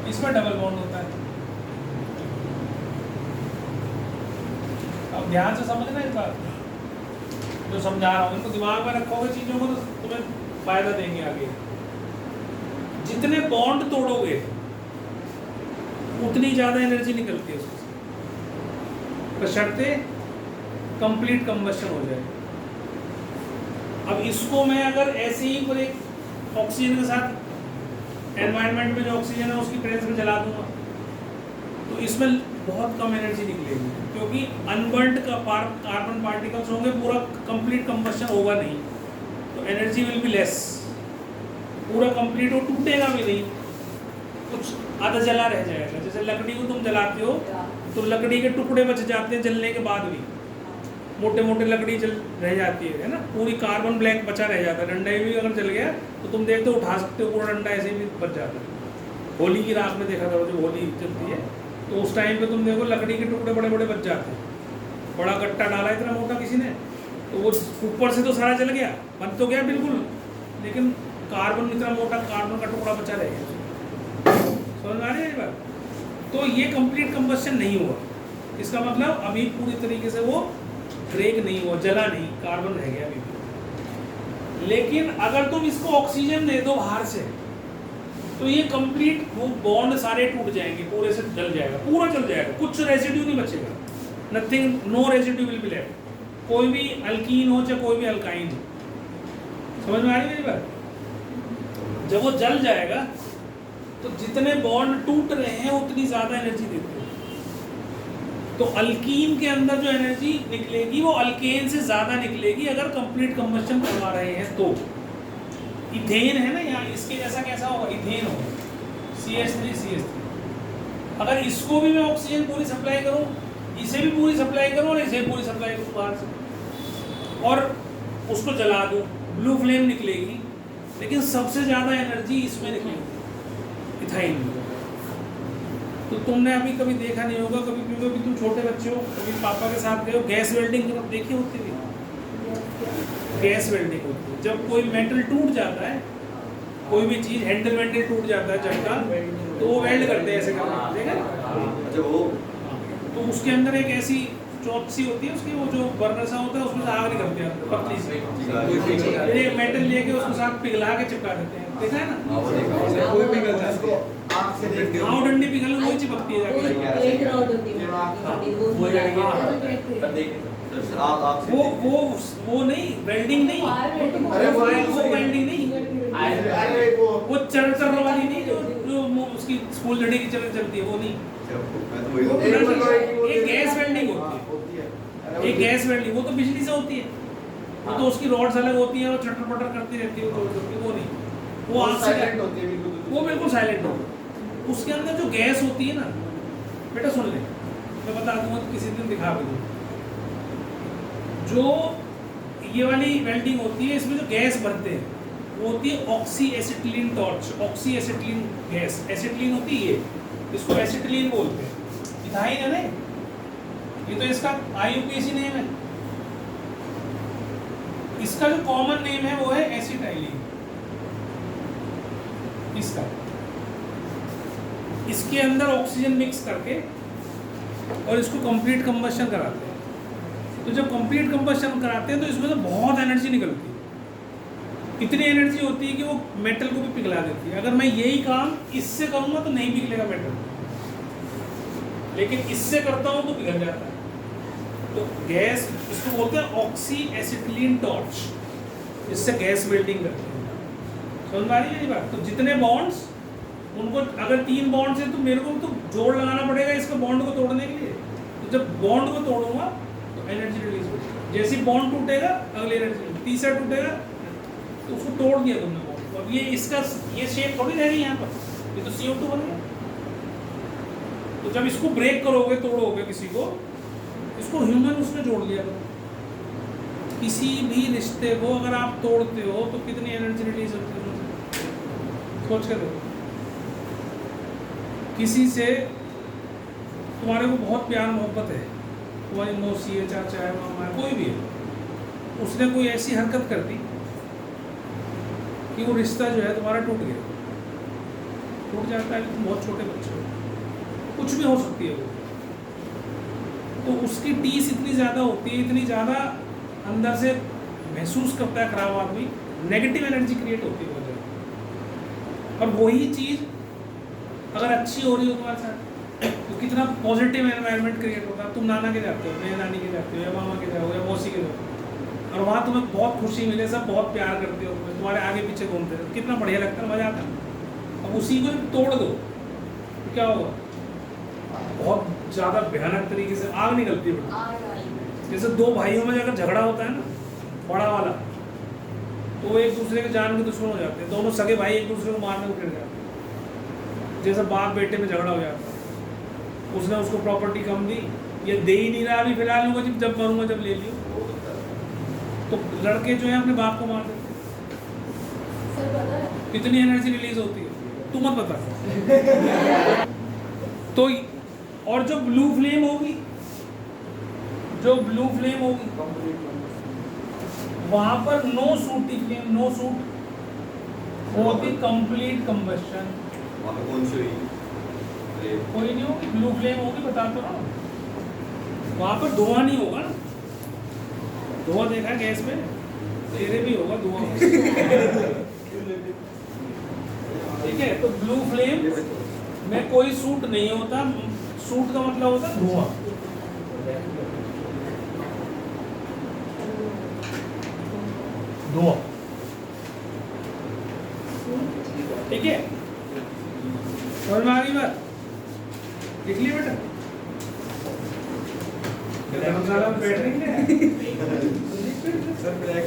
इसमें डबल बॉन्ड होता है। अब ध्यान से समझना इस बात जो समझा रहा हूँ, इनको दिमाग में रखोगे चीजों को तो तुम्हें फायदा देंगे आगे। जितने बॉन्ड तोड़ोगे उतनी ज़्यादा एनर्जी निकलती है उससे, बशर्ते कंप्लीट कंबशन हो जाए। अब इसको मैं अगर ऐसे ही पूरे ऑक्सीजन के साथ एनवायरनमेंट में जो ऑक्सीजन है उसकी प्रेजेंस में जला दूंगा तो इसमें बहुत कम एनर्जी निकलेगी, क्योंकि अनबर्न्ड का कार्बन पार्टिकल्स होंगे, पूरा कंप्लीट कंबशन होगा नहीं, तो एनर्जी विल बी लेस। पूरा कंप्लीट हो टूटेगा भी नहीं, कुछ आधा जला रह जाएगा। जैसे लकड़ी को तुम जलाते हो तो लकड़ी के टुकड़े बच जाते हैं जलने के बाद भी, मोटे मोटे लकड़ी जल रह जाती है ना, पूरी कार्बन ब्लैक बचा रह जाता है। डंडा भी अगर जल गया तो तुम देखते हो उठा सकते हो, पूरा डंडा ऐसे भी बच जाता है। होली की रात में देखा था, जब होली चलती है तो उस टाइम पे तुम देखो लकड़ी के टुकड़े बड़े बड़े बच जाते हैं। बड़ा गट्टा डाला इतना मोटा किसी ने, तो वो ऊपर से तो सारा जल गया, बंद तो गया बिल्कुल, लेकिन कार्बन इतना मोटा कार्बन का टुकड़ा बचा रह गया। समझ आ रही है बात? तो ये कंप्लीट कंबस्शन नहीं हुआ, इसका मतलब अभी पूरी तरीके से वो ब्रेक नहीं हुआ, जला नहीं, कार्बन रह गया अभी भी। लेकिन अगर तुम इसको ऑक्सीजन दे दो बाहर से तो ये कंप्लीट वो बॉन्ड सारे टूट जाएंगे, पूरे से जल जाएगा, पूरा जल जाएगा, कुछ रेसिड्यू नहीं बचेगा, nothing, no residue will be left. कोई भी अल्कीन हो चाहे कोई भी अल्काइन हो। समझ में आ रही है मेरी बात? जब वो जल जाएगा तो जितने बॉन्ड टूट रहे हैं उतनी ज्यादा एनर्जी देते हैं। तो अल्कीन के अंदर जो एनर्जी निकलेगी वो अल्केन से ज्यादा निकलेगी अगर कंप्लीट कंबस्शन करवा रहे हैं तो। इथेन है ना यहाँ, इसके जैसा कैसा होगा, इथेन होगा, CH3 अगर इसको भी मैं ऑक्सीजन पूरी सप्लाई करूँ, इसे भी पूरी सप्लाई करूँ और इसे पूरी सप्लाई करूँ बाहर से और उसको जला दूँ, ब्लू फ्लेम निकलेगी, लेकिन सबसे ज़्यादा एनर्जी इसमें निकलेगी, इथाइन में। तो तुमने अभी कभी देखा नहीं होगा, कभी क्योंकि अभी तुम छोटे बच्चे हो, कभी पापा के साथ गए हो, गैस वेल्डिंग जब देखी होती थी, गैस वेल्डिंग होती है। जब कोई मेटल टूट जाता है, कोई भी चीज़ हैंडल वेंडल टूट जाता है चक्का, तो वो वेल्ड करते हैं ऐसे करके, देखा? अच्छा वो तो उसके अंदर एक ऐसी चौक सी होती है, उसकी वो जो बर्नर सा होता है उसमें से आग निकलती है पतली सी, ये मेटल लेके उसको साथ पिघला के चिपका देते हैं, देखा है ना? कोई पिघलता है उसको। हाँ, डंडी पिघल वही चिपकती है जाके। एक रॉड होती है वो नहीं, वेल्डिंग नहीं, वो वेल्डिंग नहीं, वो चर वाली नहीं, जो उसकी स्कूल लड़ी की चलती है, वो नहीं। एक गैस वेल्डिंग होती है, एक गैस वेल्डिंग, वो तो बिजली से होती है, वो तो उसकी रॉड्स अलग होती है, वो चटर पटर करती रहती है, वो नहीं, वो आग से होती है, वो बिल्कुल साइलेंट होती है। उसके अंदर जो गैस होती है ना, बेटा सुन ले, मैं बता दूंगा तो किसी दिन दिखा भी दूँ। जो ये वाली वेल्डिंग होती है, इसमें जो गैस भरते हैं वो होती है oxy acetylene torch, oxy acetylene gas, acetylene होती है, इसको एसिटिलीन बोलते हैं। इथाइन है ना, ये तो इसका IUPAC नेम है। इसका जो कॉमन नेम है वो है एसिटाइलिन, इसका। इसके अंदर ऑक्सीजन मिक्स करके और इसको कंप्लीट कंबस्शन कराते हैं। तो जब कंप्लीट कंबस्शन कराते हैं तो इसमें से बहुत एनर्जी निकलती है, इतनी एनर्जी होती है कि वो मेटल को भी पिघला देती है। अगर मैं यही काम इससे करूँगा तो नहीं पिघलेगा मेटल, लेकिन इससे करता हूँ तो पिघल जाता है। तो गैस, इसको बोलते हैं ऑक्सी एसिटिलीन टॉर्च, इससे गैस वेल्डिंग करते हैं। समझ में आ रही है मेरी बात? तो जितने बॉन्ड्स, उनको अगर 3 बॉन्ड्स है तो मेरे को तो जोड़ लगाना पड़ेगा इसका बॉन्ड को तोड़ने के लिए। तो जब बॉन्ड को तोड़ूंगा तो एनर्जी रिलीज होगी, जैसे बॉन्ड टूटेगा अगली एनर्जी, तीसरा टूटेगा तो उसको तोड़ दिया तुमने बॉन्ड। अब ये इसका ये शेप थोड़ी रह रही है यहाँ पर, ये तो CO2 बन गया। तो जब इसको ब्रेक करोगे, तोड़ोगे किसी को, इसको ह्यूमन उसमें जोड़ लिया करो। किसी भी रिश्ते को अगर आप तोड़ते हो तो कितनी एनर्जी रिलीज होती है, सोच कर देखो। किसी से तुम्हारे को बहुत प्यार मोहब्बत है, तुम्हारी मौसी है, चाचा है, मामा है, कोई भी है, उसने कोई ऐसी हरकत कर दी कि वो रिश्ता जो है तुम्हारा टूट गया, टूट जाता है। तुम बहुत छोटे बच्चे हो, कुछ भी हो सकती है वो, तो उसकी टीस इतनी ज़्यादा होती है, इतनी ज़्यादा अंदर से महसूस करता है खराब आदमी, नेगेटिव एनर्जी क्रिएट होती है बहुत ज़्यादा। और वही चीज़ अगर अच्छी हो रही हो तुम्हारे साथ तो कितना पॉजिटिव एनवायरनमेंट क्रिएट होता है। तुम नाना के जाते हो, या नानी के जाते हो, या मामा के जाओ, या मौसी के जाओ, और वहाँ तुम्हें बहुत खुशी मिले, सब बहुत प्यार करते हो, तुम्हारे आगे पीछे घूमते हो, कितना बढ़िया लगता है, मज़ा आता है। अब उसी को तोड़ दो तो क्या होगा, बहुत ज़्यादा भयानक तरीके से आग निकलती है। जैसे 2 भाइयों में अगर झगड़ा होता है ना, बड़ा वाला, तो वो एक दूसरे के जान के दुश्मन हो जाते हैं, दोनों सगे भाई एक दूसरे को मारने को गिर जाते हैं। जैसे बाप बेटे में झगड़ा हो जाता है, उसने उसको प्रॉपर्टी कम दी, ये दे ही नहीं रहा अभी फिलहाल, होगा जब मरूंगा जब ले लियो। वो होता है। तो लड़के जो है अपने बाप को मार देते सर पता है हैं। कितनी एनर्जी रिलीज होती है तू मत बता। तो और जो ब्लू फ्लेम होगी, वहां पर no soot flame, no soot होगी, कंप्लीट कंबशन। वहाँ पे कौन सी हुई? अरे, कोई नहीं होगी, ब्लू फ्लेम होगी, बता तो रहा हूं। वहां पर धुआं नहीं होगा ना, धुआं देखा गैस में, तेरे भी होगा धुआं। ठीक है, तो ब्लू फ्लेम में कोई सूट नहीं होता। सूट का मतलब होता है धुआं। धुआं, ठीक है, समझ में आ गई बात? लिख ली बेटा? धर्मशाला में बैठ रही है। सर ब्लैक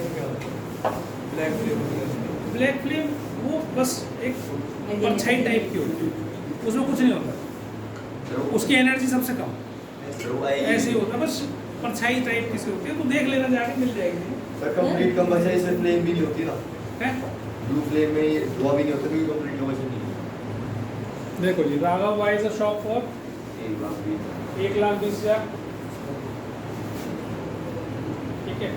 ब्लैक फ्लेम वो बस एक परछाई टाइप की होती है, उसमें कुछ नहीं होता, उसकी एनर्जी सबसे कम, ऐसे ही होता है, बस परछाई टाइप की सी होती है। तो देख लेना, जाके मिल जाएगी। सर कंप्लीट कंबशन इसमें फ्लेम भी नहीं होती ना, है ब्लू फ्लेम में धुआं भी नहीं होता, क्योंकि कंप्लीट कंबशन नहीं है। देखो जी, Raghav buys a shop for 1,20,000। ठीक है,